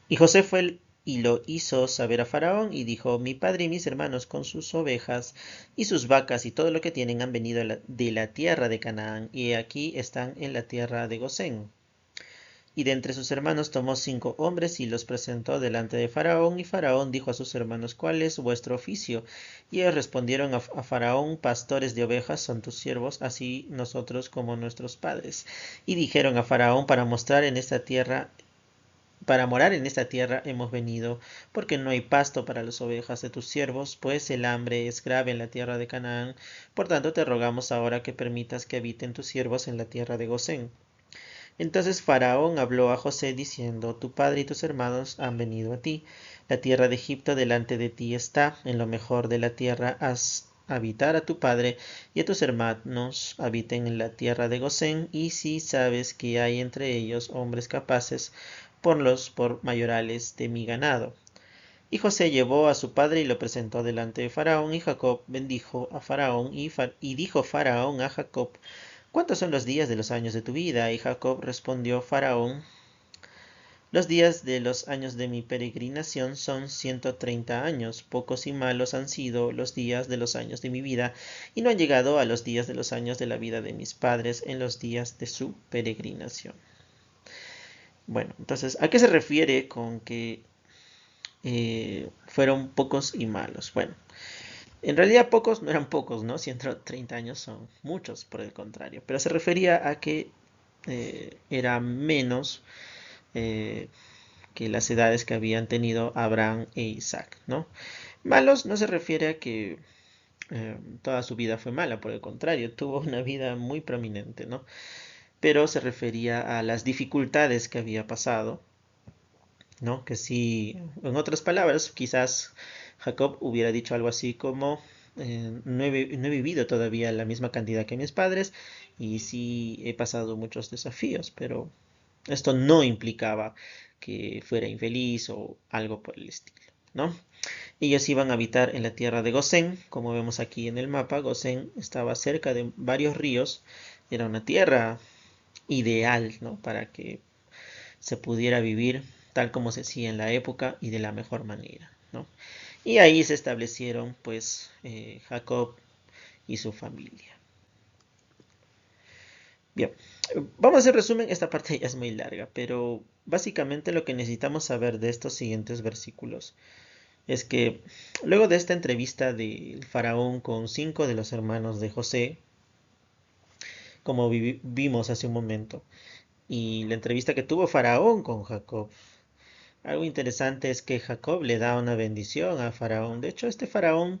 y José fue y lo hizo saber a Faraón y dijo, mi padre y mis hermanos con sus ovejas y sus vacas y todo lo que tienen han venido de la tierra de Canaán y aquí están en la tierra de Gosén. Y de entre sus hermanos tomó 5 hombres y los presentó delante de Faraón. Y Faraón dijo a sus hermanos, ¿cuál es vuestro oficio? Y ellos respondieron a Faraón, pastores de ovejas son tus siervos, así nosotros como nuestros padres. Y dijeron a Faraón, para morar en esta tierra hemos venido, porque no hay pasto para las ovejas de tus siervos, pues el hambre es grave en la tierra de Canaán. Por tanto te rogamos ahora que permitas que habiten tus siervos en la tierra de Gosén. Entonces Faraón habló a José diciendo, tu padre y tus hermanos han venido a ti. La tierra de Egipto delante de ti está. En lo mejor de la tierra haz habitar a tu padre y a tus hermanos habiten en la tierra de Gosén. Y si sabes que hay entre ellos hombres capaces, ponlos por mayorales de mi ganado. Y José llevó a su padre y lo presentó delante de Faraón, y Jacob bendijo a Faraón, y dijo Faraón a Jacob, ¿cuántos son los días de los años de tu vida? Y Jacob respondió Faraón, los días de los años de mi peregrinación son 130 años, pocos y malos han sido los días de los años de mi vida, y no han llegado a los días de los años de la vida de mis padres en los días de su peregrinación. Bueno, entonces, ¿a qué se refiere con que fueron pocos y malos? Bueno, en realidad pocos no eran pocos, ¿no? 130 años son muchos, por el contrario, pero se refería a que era menos eh, que las edades que habían tenido Abraham e Isaac, ¿no? Malos no se refiere a que toda su vida fue mala, por el contrario, tuvo una vida muy prominente, ¿no? Pero se refería a las dificultades que había pasado, ¿no? Que si, en otras palabras, quizás Jacob hubiera dicho algo así como, no he vivido todavía la misma cantidad que mis padres y sí he pasado muchos desafíos, pero esto no implicaba que fuera infeliz o algo por el estilo, ¿no? Ellos iban a habitar en la tierra de Gosén, como vemos aquí en el mapa. Gosén estaba cerca de varios ríos, era una tierra ideal, ¿no? Para que se pudiera vivir tal como se hacía en la época y de la mejor manera, ¿no? Y ahí se establecieron pues Jacob y su familia. Bien, vamos a hacer resumen, esta parte ya es muy larga, pero básicamente lo que necesitamos saber de estos siguientes versículos es que luego de esta entrevista del faraón con 5 de los hermanos de José, como vimos hace un momento, y la entrevista que tuvo faraón con Jacob, algo interesante es que Jacob le da una bendición a faraón. De hecho, este faraón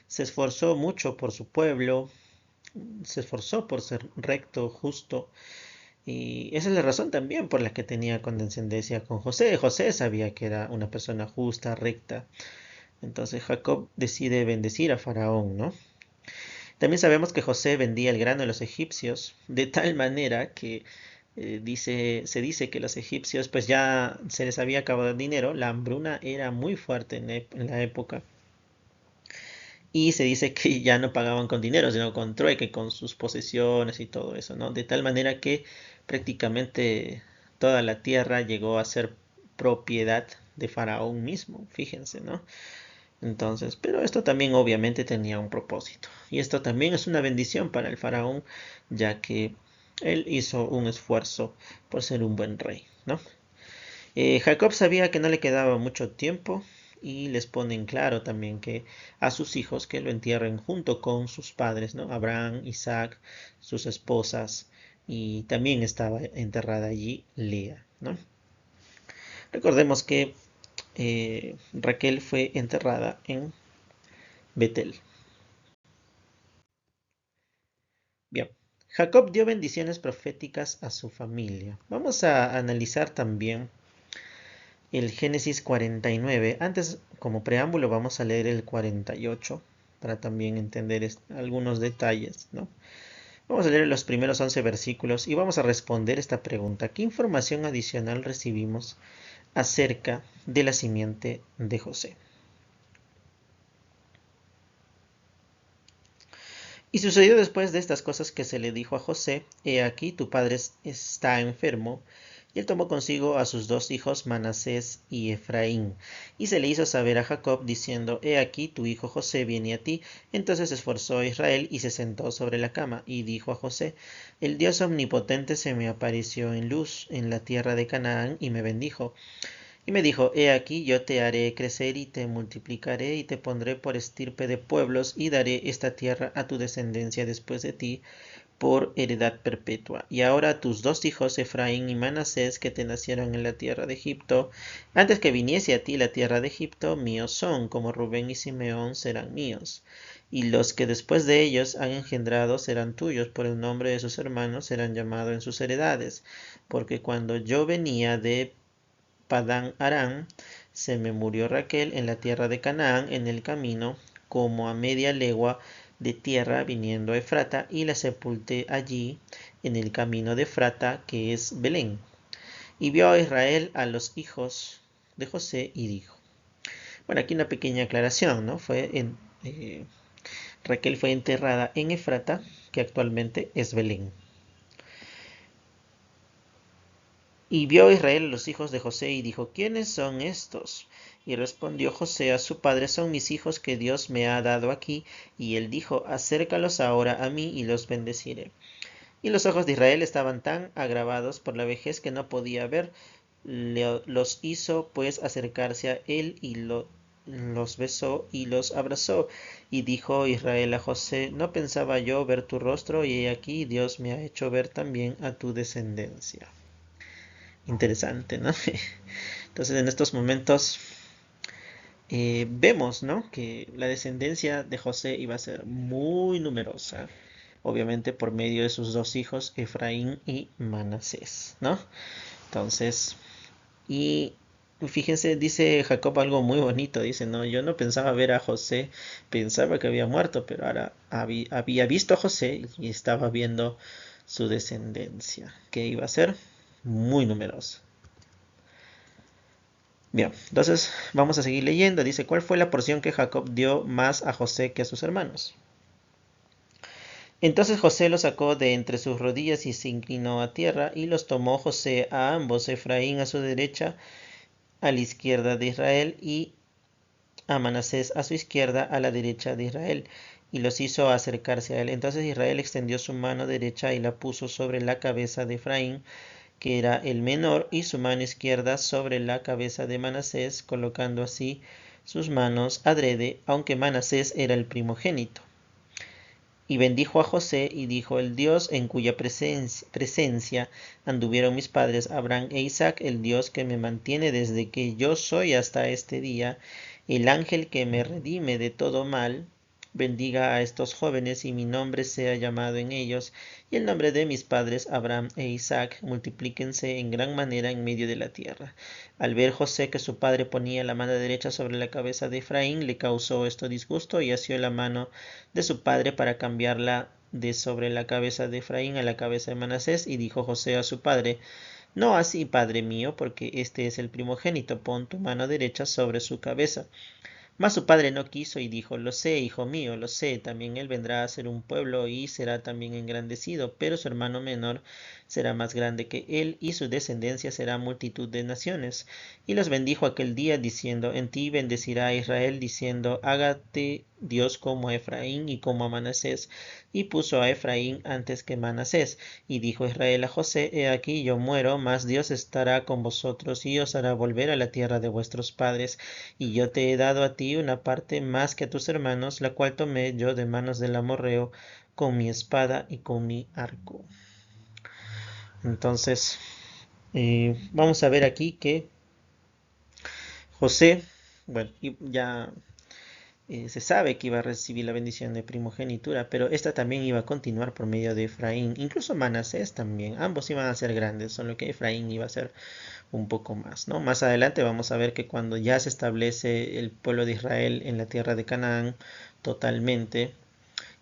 se esforzó mucho por su pueblo, se esforzó por ser recto, justo, y esa es la razón también por la que tenía condescendencia con José. José sabía que era una persona justa, recta. Entonces Jacob decide bendecir a Faraón, ¿no? También sabemos que José vendía el grano de los egipcios de tal manera que se dice que los egipcios pues ya se les había acabado el dinero, la hambruna era muy fuerte en la época y se dice que ya no pagaban con dinero, sino con trueque, con sus posesiones y todo eso, ¿no? De tal manera que prácticamente toda la tierra llegó a ser propiedad de Faraón mismo, fíjense, ¿no? Entonces, pero esto también obviamente tenía un propósito. Y esto también es una bendición para el faraón, ya que él hizo un esfuerzo por ser un buen rey, ¿no? Jacob sabía que no le quedaba mucho tiempo y les pone en claro también que a sus hijos que lo entierren junto con sus padres, ¿no? Abraham, Isaac, sus esposas, y también estaba enterrada allí Lea, ¿no? Recordemos que Raquel fue enterrada en Betel. Bien, Jacob dio bendiciones proféticas a su familia. Vamos a analizar también el Génesis 49. Antes, como preámbulo, vamos a leer el 48 para también entender algunos detalles, ¿no? Vamos a leer los primeros 11 versículos y vamos a responder esta pregunta. ¿Qué información adicional recibimos acerca de la simiente de José? Y sucedió después de estas cosas que se le dijo a José: He aquí, tu padre está enfermo. Y él tomó consigo a sus dos hijos, Manasés y Efraín. Y se le hizo saber a Jacob, diciendo: He aquí, tu hijo José viene a ti. Entonces se esforzó a Israel y se sentó sobre la cama. Y dijo a José: El Dios omnipotente se me apareció en luz en la tierra de Canaán y me bendijo. Y me dijo: He aquí, yo te haré crecer y te multiplicaré y te pondré por estirpe de pueblos y daré esta tierra a tu descendencia después de ti por heredad perpetua. Y ahora tus dos hijos, Efraín y Manasés, que te nacieron en la tierra de Egipto, antes que viniese a ti la tierra de Egipto, míos son, como Rubén y Simeón serán míos. Y los que después de ellos han engendrado serán tuyos, por el nombre de sus hermanos serán llamados en sus heredades. Porque cuando yo venía de Padán Aram, se me murió Raquel en la tierra de Canaán, en el camino, como a media legua de tierra viniendo a Efrata, y la sepulté allí, en el camino de Efrata, que es Belén. Y vio a Israel a los hijos de José y dijo. Bueno, aquí una pequeña aclaración, ¿no? Raquel fue enterrada en Efrata, que actualmente es Belén. Y vio Israel a los hijos de José y dijo: ¿Quiénes son estos? Y respondió José a su padre: Son mis hijos que Dios me ha dado aquí. Y él dijo: Acércalos ahora a mí y los bendeciré. Y los ojos de Israel estaban tan agravados por la vejez que no podía ver. Los hizo pues acercarse a él y los besó y los abrazó. Y dijo Israel a José: No pensaba yo ver tu rostro, y he aquí Dios me ha hecho ver también a tu descendencia. Interesante, ¿no? Entonces en estos momentos vemos, ¿no? Que la descendencia de José iba a ser muy numerosa, obviamente por medio de sus dos hijos, Efraín y Manasés, ¿no? Entonces, y fíjense, dice Jacob algo muy bonito, dice: no, yo no pensaba ver a José, pensaba que había muerto, pero ahora había visto a José y estaba viendo su descendencia, que iba a ser muy numerosa. Bien, entonces vamos a seguir leyendo. Dice: ¿Cuál fue la porción que Jacob dio más a José que a sus hermanos? Entonces José los sacó de entre sus rodillas y se inclinó a tierra, y los tomó José a ambos, Efraín a su derecha, a la izquierda de Israel, y a Manasés a su izquierda, a la derecha de Israel, y los hizo acercarse a él. Entonces Israel extendió su mano derecha y la puso sobre la cabeza de Efraín, que era el menor, y su mano izquierda sobre la cabeza de Manasés, colocando así sus manos adrede, aunque Manasés era el primogénito. Y bendijo a José y dijo: El Dios en cuya presencia anduvieron mis padres Abraham e Isaac, el Dios que me mantiene desde que yo soy hasta este día, el ángel que me redime de todo mal, bendiga a estos jóvenes y mi nombre sea llamado en ellos, y el nombre de mis padres Abraham e Isaac multiplíquense en gran manera en medio de la tierra. Al ver José que su padre ponía la mano derecha sobre la cabeza de Efraín, le causó esto disgusto, y asió la mano de su padre para cambiarla de sobre la cabeza de Efraín a la cabeza de Manasés. Y dijo José a su padre: No así, padre mío, porque este es el primogénito, pon tu mano derecha sobre su cabeza. Mas su padre no quiso y dijo, lo sé, hijo mío, lo sé, también él vendrá a ser un pueblo y será también engrandecido, pero su hermano menor será más grande que él y su descendencia será multitud de naciones. Y los bendijo aquel día diciendo, en ti bendecirá a Israel, diciendo, hágate Dios como a Efraín y como a Manasés. Y puso a Efraín antes que Manasés. Y dijo Israel a José, he aquí yo muero, mas Dios estará con vosotros y os hará volver a la tierra de vuestros padres. Y yo te he dado a ti una parte más que a tus hermanos, la cual tomé yo de manos del amorreo con mi espada y con mi arco. Entonces, vamos a ver aquí que José, bueno, ya se sabe que iba a recibir la bendición de primogenitura, pero esta también iba a continuar por medio de Efraín, incluso Manasés también, ambos iban a ser grandes, solo que Efraín iba a ser un poco más, ¿no? Más adelante vamos a ver que cuando ya se establece el pueblo de Israel en la tierra de Canaán totalmente,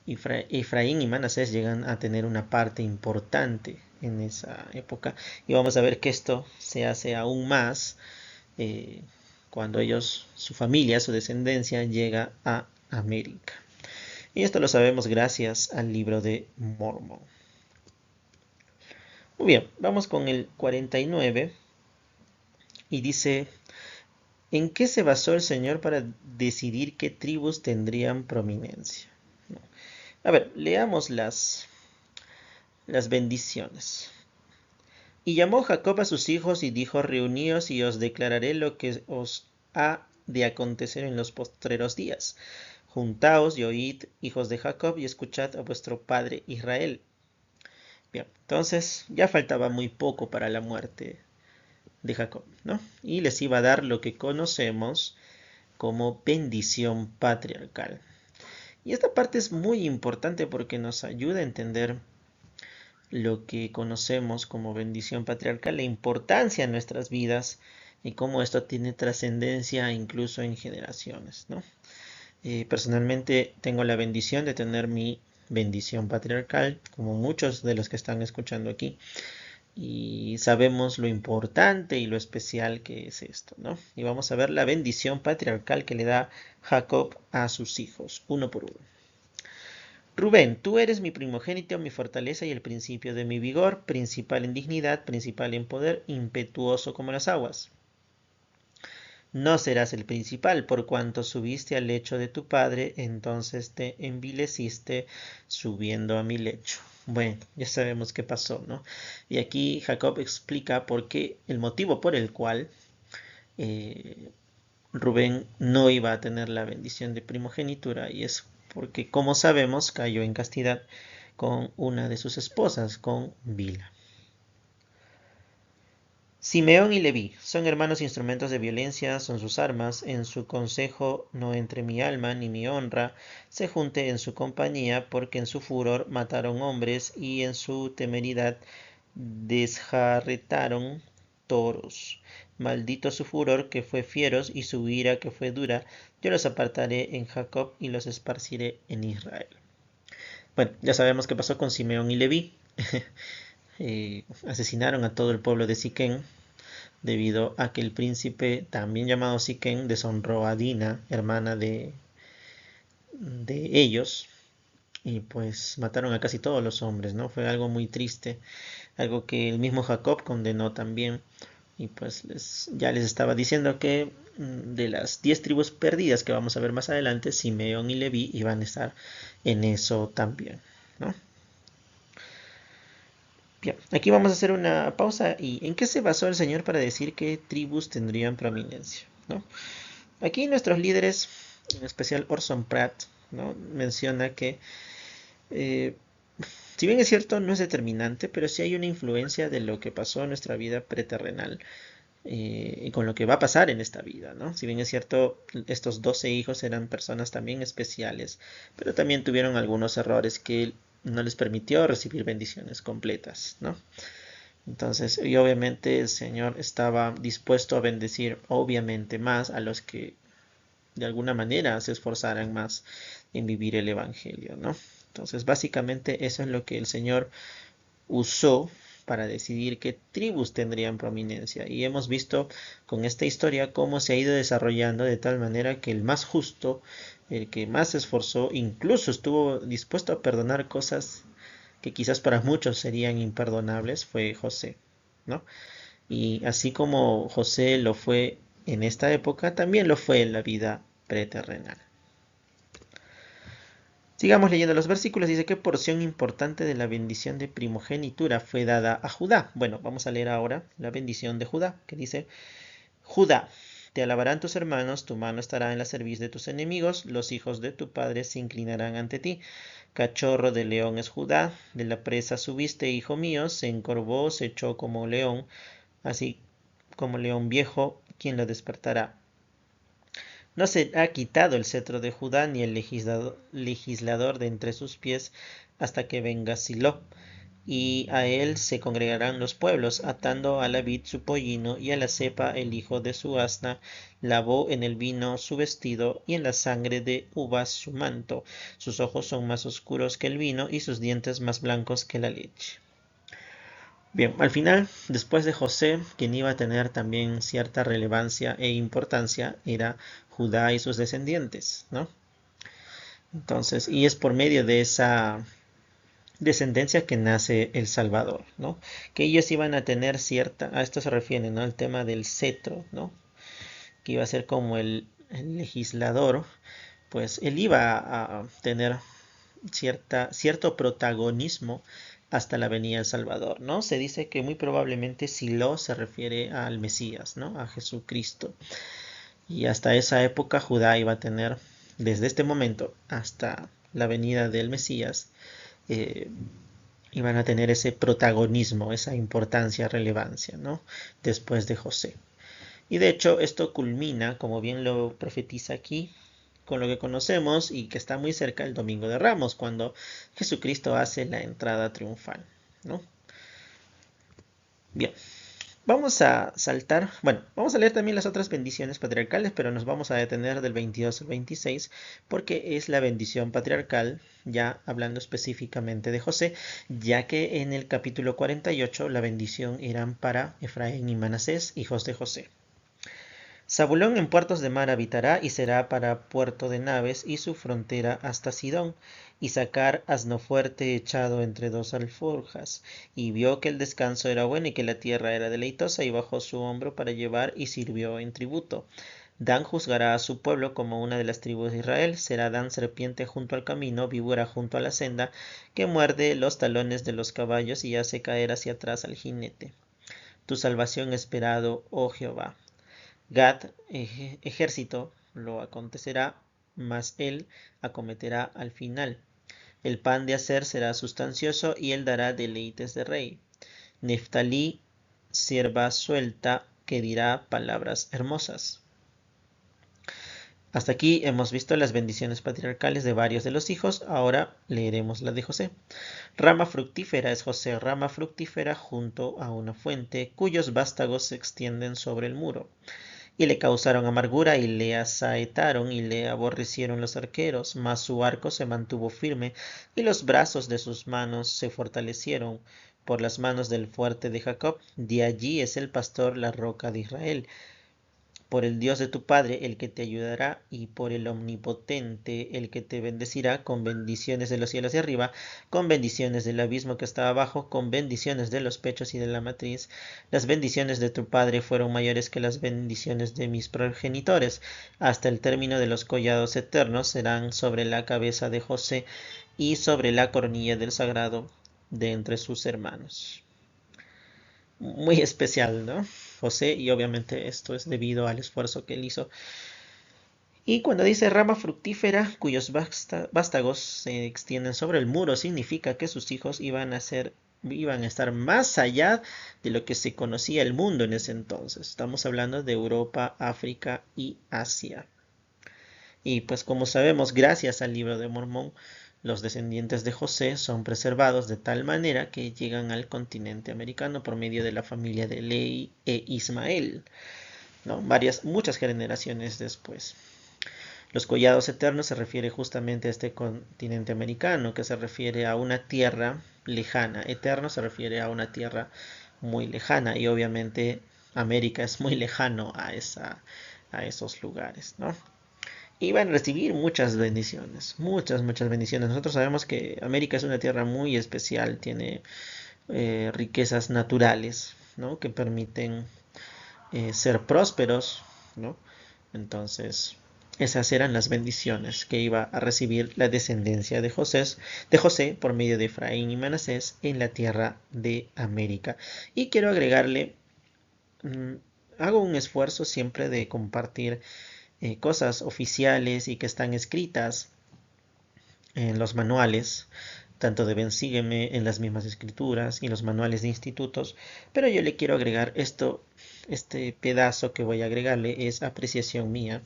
Efraín y Manasés llegan a tener una parte importante en esa época y vamos a ver que esto se hace aún más eh, cuando ellos, su familia, su descendencia llega a América. Y esto lo sabemos gracias al libro de Mormon. Muy bien, vamos con el 49 y dice, ¿en qué se basó el Señor para decidir qué tribus tendrían prominencia? A ver, leamos las bendiciones. Y llamó Jacob a sus hijos y dijo, reuníos y os declararé lo que os ha de acontecer en los postreros días. Juntaos y oíd, hijos de Jacob, y escuchad a vuestro padre Israel. Bien, entonces ya faltaba muy poco para la muerte de Jacob, ¿no? Y les iba a dar lo que conocemos como bendición patriarcal. Y esta parte es muy importante porque nos ayuda a entender lo que conocemos como bendición patriarcal, la importancia en nuestras vidas y cómo esto tiene trascendencia incluso en generaciones, ¿no? Personalmente tengo la bendición de tener mi bendición patriarcal, como muchos de los que están escuchando aquí, y sabemos lo importante y lo especial que es esto, ¿no? Y vamos a ver la bendición patriarcal que le da Jacob a sus hijos, uno por uno. Rubén, tú eres mi primogénito, mi fortaleza y el principio de mi vigor, principal en dignidad, principal en poder, impetuoso como las aguas. No serás el principal, por cuanto subiste al lecho de tu padre, entonces te envileciste subiendo a mi lecho. Bueno, ya sabemos qué pasó, ¿no? Y aquí Jacob explica por qué, el motivo por el cual eh, Rubén no iba a tener la bendición de primogenitura, y es porque, como sabemos, cayó en castidad con una de sus esposas, con Bila. Simeón y Leví son hermanos instrumentos de violencia, son sus armas. En su consejo no entre mi alma ni mi honra se junte en su compañía, porque en su furor mataron hombres y en su temeridad desjarretaron toros. Maldito su furor que fue fieros y su ira que fue dura. Yo los apartaré en Jacob y los esparciré en Israel. Bueno, ya sabemos qué pasó con Simeón y Leví. Asesinaron a todo el pueblo de Siquén debido a que el príncipe, también llamado Siquén, deshonró a Dina, hermana de ellos, y pues mataron a casi todos los hombres, ¿no? Fue algo muy triste, algo que el mismo Jacob condenó también, y pues ya les estaba diciendo que de las 10 tribus perdidas que vamos a ver más adelante, Simeón y Leví iban a estar en eso también, ¿no? Bien, aquí vamos a hacer una pausa. ¿Y en qué se basó el Señor para decir qué tribus tendrían prominencia? ¿No? Aquí nuestros líderes, en especial Orson Pratt, ¿no? Menciona que, eh, si bien es cierto, no es determinante, pero sí hay una influencia de lo que pasó en nuestra vida preterrenal y con lo que va a pasar en esta vida, ¿no? Si bien es cierto, estos 12 hijos eran personas también especiales, pero también tuvieron algunos errores que no les permitió recibir bendiciones completas, ¿no? Entonces, y obviamente el Señor estaba dispuesto a bendecir, obviamente, más a los que de alguna manera se esforzaran más en vivir el Evangelio, ¿no? Entonces, básicamente eso es lo que el Señor usó para decidir qué tribus tendrían prominencia. Y hemos visto con esta historia cómo se ha ido desarrollando de tal manera que el más justo, el que más se esforzó, incluso estuvo dispuesto a perdonar cosas que quizás para muchos serían imperdonables, fue José, ¿no? Y así como José lo fue en esta época, también lo fue en la vida preterrenal. Sigamos leyendo los versículos. Dice: ¿qué porción importante de la bendición de primogenitura fue dada a Judá? Bueno, vamos a leer ahora la bendición de Judá, que dice: Judá, te alabarán tus hermanos, tu mano estará en la cerviz de tus enemigos, los hijos de tu padre se inclinarán ante ti. Cachorro de león es Judá, de la presa subiste, hijo mío, se encorvó, se echó como león, así como león viejo, ¿quién lo despertará? No se ha quitado el cetro de Judá, ni el legislador de entre sus pies, hasta que venga Silo. Y a él se congregarán los pueblos, atando a la vid su pollino, y a la cepa el hijo de su asna, lavó en el vino su vestido, y en la sangre de uvas su manto. Sus ojos son más oscuros que el vino, y sus dientes más blancos que la leche. Bien, al final, después de José, quien iba a tener también cierta relevancia e importancia, era Judá y sus descendientes, ¿no? Entonces, y es por medio de esa descendencia que nace el Salvador, ¿no? Que ellos iban a tener cierta, a esto se refiere, ¿no? El tema del cetro, ¿no? Que iba a ser como el legislador, pues él iba a tener cierto protagonismo hasta la venida del Salvador, ¿no? Se dice que muy probablemente Silo se refiere al Mesías, ¿no? A Jesucristo. Y hasta esa época Judá iba a tener, desde este momento hasta la venida del Mesías, eh, iban a tener ese protagonismo, esa importancia, relevancia, ¿no? Después de José. Y de hecho esto culmina, como bien lo profetiza aquí, con lo que conocemos y que está muy cerca el Domingo de Ramos, cuando Jesucristo hace la entrada triunfal, ¿no? Bien, vamos a saltar, bueno, vamos a leer también las otras bendiciones patriarcales, pero nos vamos a detener del 22 al 26, porque es la bendición patriarcal, ya hablando específicamente de José, ya que en el capítulo 48 la bendición eran para Efraín y Manasés, hijos de José. Zabulón en puertos de mar habitará y será para puerto de naves y su frontera hasta Sidón. Isaacar asno fuerte echado entre dos alforjas. Y vio que el descanso era bueno y que la tierra era deleitosa y bajó su hombro para llevar y sirvió en tributo. Dan juzgará a su pueblo como una de las tribus de Israel. Será Dan serpiente junto al camino, víbora junto a la senda, que muerde los talones de los caballos y hace caer hacia atrás al jinete. Tu salvación esperado, oh Jehová. Gad, ejército, lo acontecerá, mas él acometerá al final. El pan de hacer será sustancioso y él dará deleites de rey. Neftalí, sierva suelta, que dirá palabras hermosas. Hasta aquí hemos visto las bendiciones patriarcales de varios de los hijos, ahora leeremos la de José. Rama fructífera es José, rama fructífera junto a una fuente, cuyos vástagos se extienden sobre el muro. Y le causaron amargura y le asaetaron y le aborrecieron los arqueros, mas su arco se mantuvo firme y los brazos de sus manos se fortalecieron por las manos del fuerte de Jacob. De allí es el pastor la roca de Israel. Por el Dios de tu Padre, el que te ayudará, y por el Omnipotente, el que te bendecirá, con bendiciones de los cielos de arriba, con bendiciones del abismo que está abajo, con bendiciones de los pechos y de la matriz. Las bendiciones de tu Padre fueron mayores que las bendiciones de mis progenitores. Hasta el término de los collados eternos serán sobre la cabeza de José y sobre la cornilla del sagrado de entre sus hermanos. Muy especial, ¿no? José, y obviamente esto es debido al esfuerzo que él hizo. Y cuando dice rama fructífera, cuyos vástagos se extienden sobre el muro, significa que sus hijos iban a estar más allá de lo que se conocía el mundo en ese entonces. Estamos hablando de Europa, África y Asia. Y pues como sabemos, gracias al libro de Mormón, los descendientes de José son preservados de tal manera que llegan al continente americano por medio de la familia de Lehi e Ismael, ¿no? Muchas generaciones después. Los collados eternos se refiere justamente a este continente americano, que se refiere a una tierra lejana. Eterno se refiere a una tierra muy lejana y obviamente América es muy lejano a esos lugares, ¿no? Y van a recibir muchas bendiciones, muchas bendiciones. Nosotros sabemos que América es una tierra muy especial, tiene riquezas naturales, ¿no? Que permiten ser prósperos, ¿no? Entonces, esas eran las bendiciones que iba a recibir la descendencia de José por medio de Efraín y Manasés en la tierra de América. Y quiero agregarle, mmm, hago un esfuerzo siempre de compartir cosas oficiales y que están escritas en los manuales, tanto de Ben Sígueme en las mismas escrituras y los manuales de institutos, pero yo le quiero agregar esto, este pedazo que voy a agregarle es apreciación mía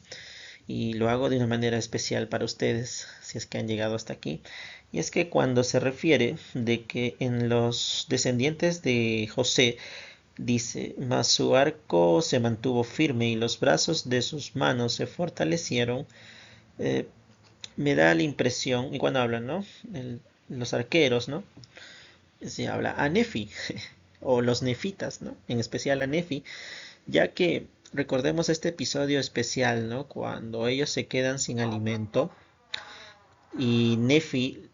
y lo hago de una manera especial para ustedes, si es que han llegado hasta aquí. Y es que cuando se refiere de que en los descendientes de José dice, mas su arco se mantuvo firme y los brazos de sus manos se fortalecieron, eh, me da la impresión, y cuando hablan, ¿no? Los arqueros, ¿no? Se habla a Nefi, o los nefitas, ¿no? En especial a Nefi, ya que recordemos este episodio especial, ¿no? Cuando ellos se quedan sin alimento y Nefi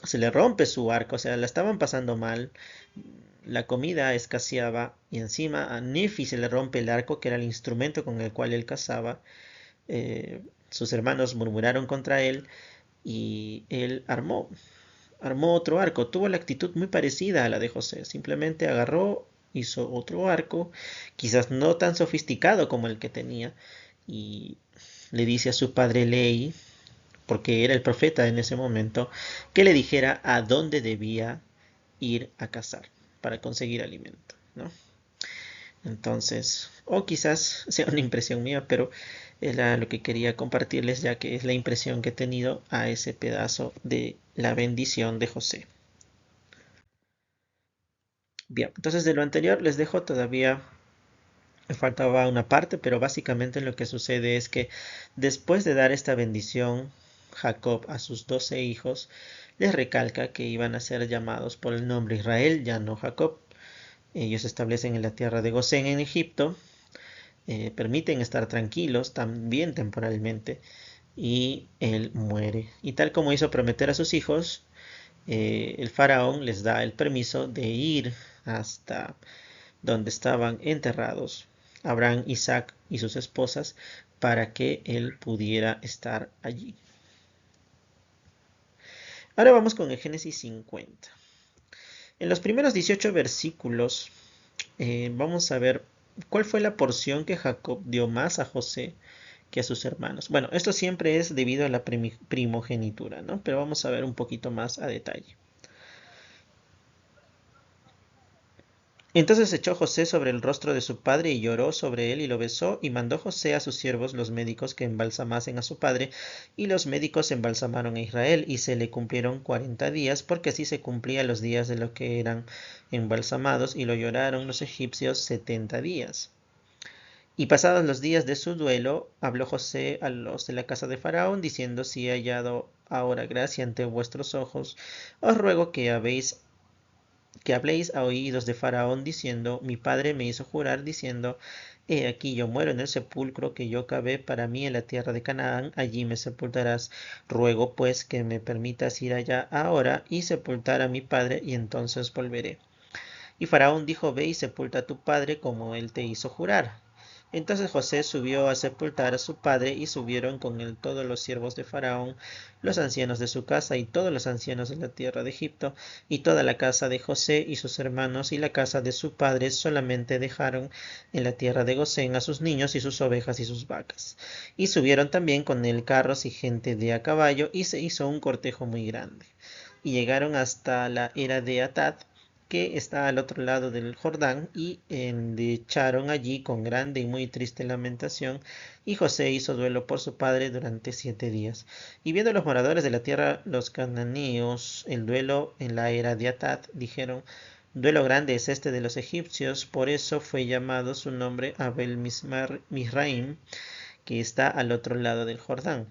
se le rompe su arco, o sea, la estaban pasando mal, la comida escaseaba y encima a Nefi se le rompe el arco, que era el instrumento con el cual él cazaba. Sus hermanos murmuraron contra él y él armó otro arco. Tuvo la actitud muy parecida a la de José. Simplemente agarró, hizo otro arco, quizás no tan sofisticado como el que tenía, y le dice a su padre Ley, porque era el profeta en ese momento, que le dijera a dónde debía ir a cazar para conseguir alimento, ¿no? Entonces, o quizás sea una impresión mía, pero era lo que quería compartirles, ya que es la impresión que he tenido a ese pedazo de la bendición de José. Bien, entonces de lo anterior les dejo todavía, me faltaba una parte, pero básicamente lo que sucede es que después de dar esta bendición, Jacob a sus 12 hijos les recalca que iban a ser llamados por el nombre Israel, ya no Jacob. Ellos se establecen en la tierra de Gosén en Egipto, permiten estar tranquilos también temporalmente y él muere. Y tal como hizo prometer a sus hijos, el faraón les da el permiso de ir hasta donde estaban enterrados Abraham, Isaac y sus esposas para que él pudiera estar allí. Ahora vamos con el Génesis 50. En los primeros 18 versículos vamos a ver cuál fue la porción que Jacob dio más a José que a sus hermanos. Bueno, esto siempre es debido a la primogenitura, ¿no? Pero vamos a ver un poquito más a detalle. Entonces echó José sobre el rostro de su padre y lloró sobre él y lo besó, y mandó José a sus siervos los médicos que embalsamasen a su padre, y los médicos embalsamaron a Israel, y se le cumplieron 40 días, porque así se cumplían los días de los que eran embalsamados, y lo lloraron los egipcios 70 días. Y pasados los días de su duelo, habló José a los de la casa de Faraón, diciendo, si he hallado ahora gracia ante vuestros ojos, os ruego que habléis a oídos de Faraón, diciendo, mi padre me hizo jurar, diciendo, he aquí yo muero en el sepulcro que yo cavé para mí en la tierra de Canaán, allí me sepultarás. Ruego pues que me permitas ir allá ahora y sepultar a mi padre, y entonces volveré. Y Faraón dijo, ve y sepulta a tu padre como él te hizo jurar. Entonces José subió a sepultar a su padre, y subieron con él todos los siervos de Faraón, los ancianos de su casa, y todos los ancianos de la tierra de Egipto, y toda la casa de José y sus hermanos, y la casa de su padre, solamente dejaron en la tierra de Gosén a sus niños y sus ovejas y sus vacas. Y subieron también con él carros y gente de a caballo, y se hizo un cortejo muy grande. Y llegaron hasta la era de Atad, que está al otro lado del Jordán, y endecharon allí con grande y muy triste lamentación, y José hizo duelo por su padre durante 7 días. Y viendo los moradores de la tierra, los cananeos, el duelo en la era de Atad, dijeron, duelo grande es este de los egipcios, por eso fue llamado su nombre Abel Misraim, que está al otro lado del Jordán.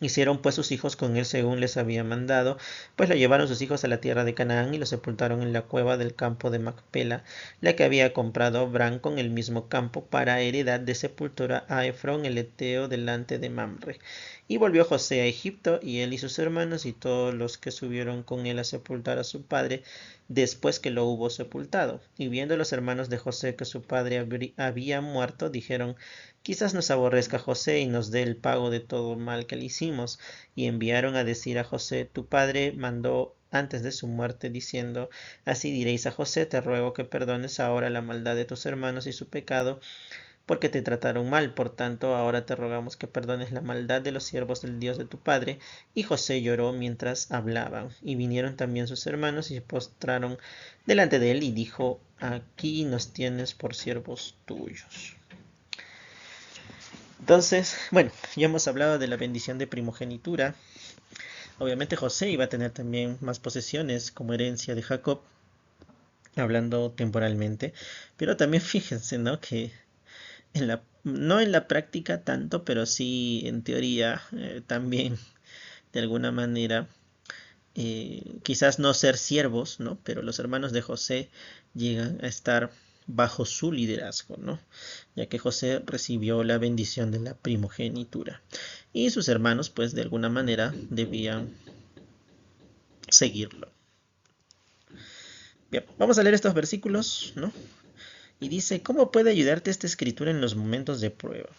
Hicieron pues sus hijos con él según les había mandado, pues lo llevaron sus hijos a la tierra de Canaán y lo sepultaron en la cueva del campo de Macpela, la que había comprado Abraham con el mismo campo para heredad de sepultura a Efrón el heteo delante de Mamre. Y volvió José a Egipto, y él y sus hermanos y todos los que subieron con él a sepultar a su padre, después que lo hubo sepultado. Y viendo los hermanos de José que su padre había muerto, dijeron: Quizás nos aborrezca José y nos dé el pago de todo mal que le hicimos. Y enviaron a decir a José: Tu padre mandó antes de su muerte, diciendo: Así diréis a José: Te ruego que perdones ahora la maldad de tus hermanos y su pecado, porque te trataron mal. Por tanto, ahora te rogamos que perdones la maldad de los siervos del Dios de tu padre. Y José lloró mientras hablaban. Y vinieron también sus hermanos y se postraron delante de él, y dijo: Aquí nos tienes por siervos tuyos. Entonces, bueno, ya hemos hablado de la bendición de primogenitura. Obviamente José iba a tener también más posesiones como herencia de Jacob, hablando temporalmente. Pero también fíjense, ¿no? Que no en la práctica tanto, pero sí en teoría también de alguna manera, quizás no ser siervos, ¿no? Pero los hermanos de José llegan a estar bajo su liderazgo, ¿no? Ya que José recibió la bendición de la primogenitura. Y sus hermanos, pues de alguna manera, debían seguirlo. Bien, vamos a leer estos versículos, ¿no? Y dice: ¿Cómo puede ayudarte esta escritura en los momentos de prueba?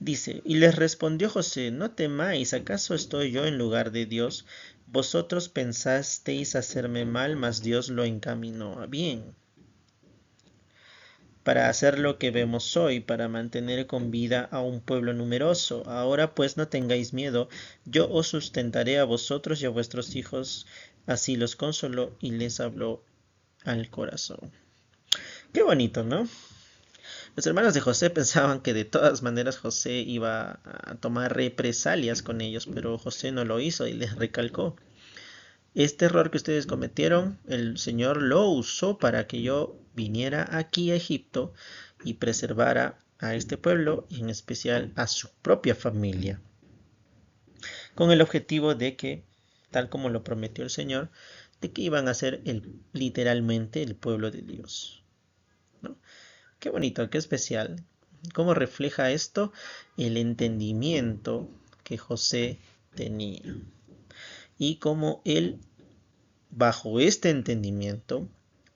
Dice: Y les respondió José: No temáis, ¿acaso estoy yo en lugar de Dios? Vosotros pensasteis hacerme mal, mas Dios lo encaminó a bien, para hacer lo que vemos hoy, para mantener con vida a un pueblo numeroso. Ahora pues no tengáis miedo, yo os sustentaré a vosotros y a vuestros hijos. Así los consoló y les habló al corazón. Qué bonito, ¿no? Los hermanos de José pensaban que de todas maneras José iba a tomar represalias con ellos, pero José no lo hizo y les recalcó: Este error que ustedes cometieron, el Señor lo usó para que yo viniera aquí a Egipto y preservara a este pueblo, y en especial a su propia familia, con el objetivo de que, tal como lo prometió el Señor, de que iban a ser literalmente el pueblo de Dios, ¿no? Qué bonito, qué especial. ¿Cómo refleja esto el entendimiento que José tenía? Y cómo él, bajo este entendimiento,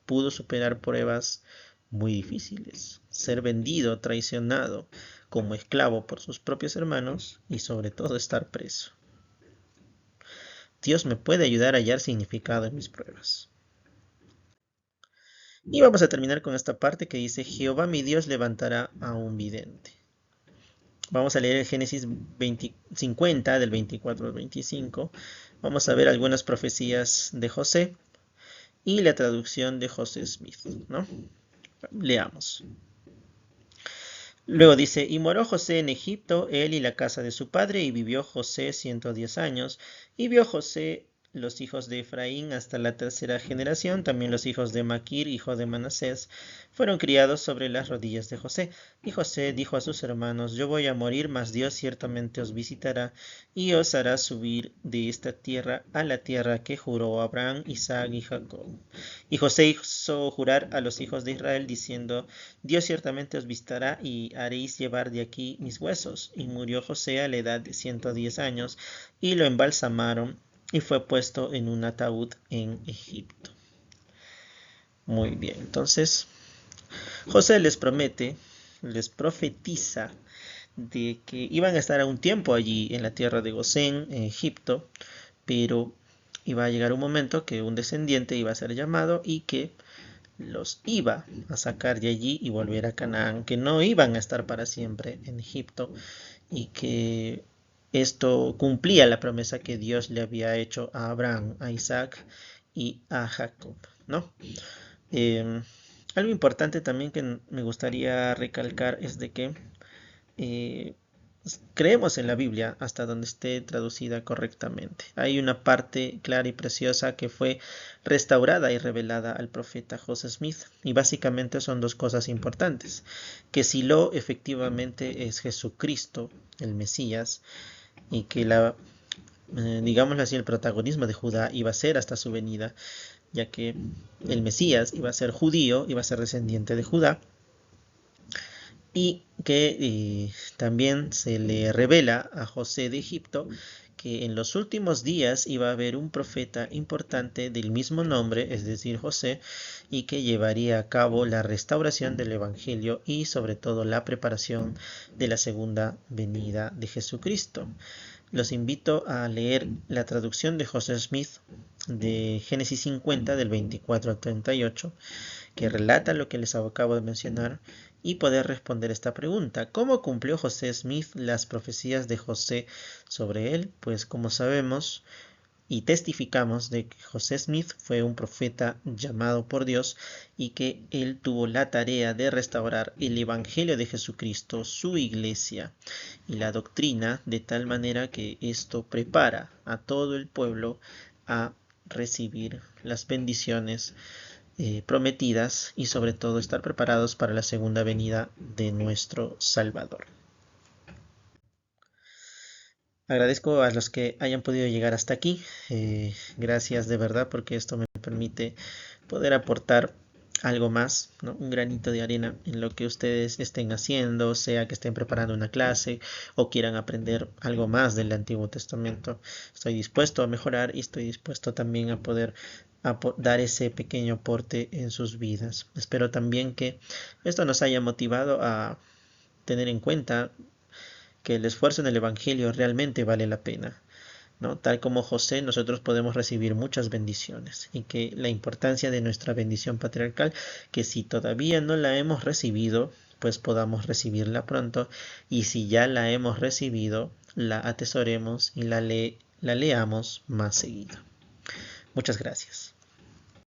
pudo superar pruebas muy difíciles. Ser vendido, traicionado como esclavo por sus propios hermanos, y sobre todo estar preso. Dios me puede ayudar a hallar significado en mis pruebas. Y vamos a terminar con esta parte que dice: Jehová mi Dios levantará a un vidente. Vamos a leer el Génesis 50, del 24 al 25. Vamos a ver algunas profecías de José y la traducción de José Smith, ¿no? Leamos. Luego dice: Y moró José en Egipto, él y la casa de su padre, y vivió José 110 años. Y vio José los hijos de Efraín hasta la tercera generación. También los hijos de Maquir, hijo de Manasés, fueron criados sobre las rodillas de José. Y José dijo a sus hermanos: Yo voy a morir, mas Dios ciertamente os visitará y os hará subir de esta tierra a la tierra que juró Abraham, Isaac y Jacob. Y José hizo jurar a los hijos de Israel, diciendo: Dios ciertamente os visitará y haréis llevar de aquí mis huesos. Y murió José a la edad de 110 años, y lo embalsamaron, y fue puesto en un ataúd en Egipto. Muy bien, entonces José les profetiza de que iban a estar a un tiempo allí en la tierra de Gosén, en Egipto, pero iba a llegar un momento que un descendiente iba a ser llamado y que los iba a sacar de allí y volver a Canaán, que no iban a estar para siempre en Egipto, y que esto cumplía la promesa que Dios le había hecho a Abraham, a Isaac y a Jacob, ¿no? Eh, Algo importante también que me gustaría recalcar es de que eh, creemos en la Biblia hasta donde esté traducida correctamente. Hay una parte clara y preciosa que fue restaurada y revelada al profeta José Smith, y básicamente son dos cosas importantes: que Silo efectivamente es Jesucristo, el Mesías, y que digámoslo así, el protagonismo de Judá iba a ser hasta su venida, ya que el Mesías iba a ser judío, iba a ser descendiente de Judá, y que también se le revela a José de Egipto que en los últimos días iba a haber un profeta importante del mismo nombre, es decir, José, y que llevaría a cabo la restauración del Evangelio y sobre todo la preparación de la segunda venida de Jesucristo. Los invito a leer la traducción de José Smith de Génesis 50 del 24 al 38, que relata lo que les acabo de mencionar, y poder responder esta pregunta: ¿cómo cumplió José Smith las profecías de José sobre él? Pues como sabemos y testificamos de que José Smith fue un profeta llamado por Dios y que él tuvo la tarea de restaurar el Evangelio de Jesucristo, su iglesia y la doctrina, de tal manera que esto prepara a todo el pueblo a recibir las bendiciones prometidas y sobre todo estar preparados para la segunda venida de nuestro Salvador. Agradezco a los que hayan podido llegar hasta aquí. Gracias de verdad, porque esto me permite poder aportar algo más, ¿no? Un granito de arena en lo que ustedes estén haciendo, sea que estén preparando una clase o quieran aprender algo más del Antiguo Testamento. Estoy dispuesto a mejorar y estoy dispuesto también a poder dar ese pequeño aporte en sus vidas. Espero también que esto nos haya motivado a tener en cuenta que el esfuerzo en el Evangelio realmente vale la pena, ¿no? Tal como José, nosotros podemos recibir muchas bendiciones, y que la importancia de nuestra bendición patriarcal, que si todavía no la hemos recibido, pues podamos recibirla pronto, y si ya la hemos recibido, la atesoremos y la leamos más seguido. Muchas gracias.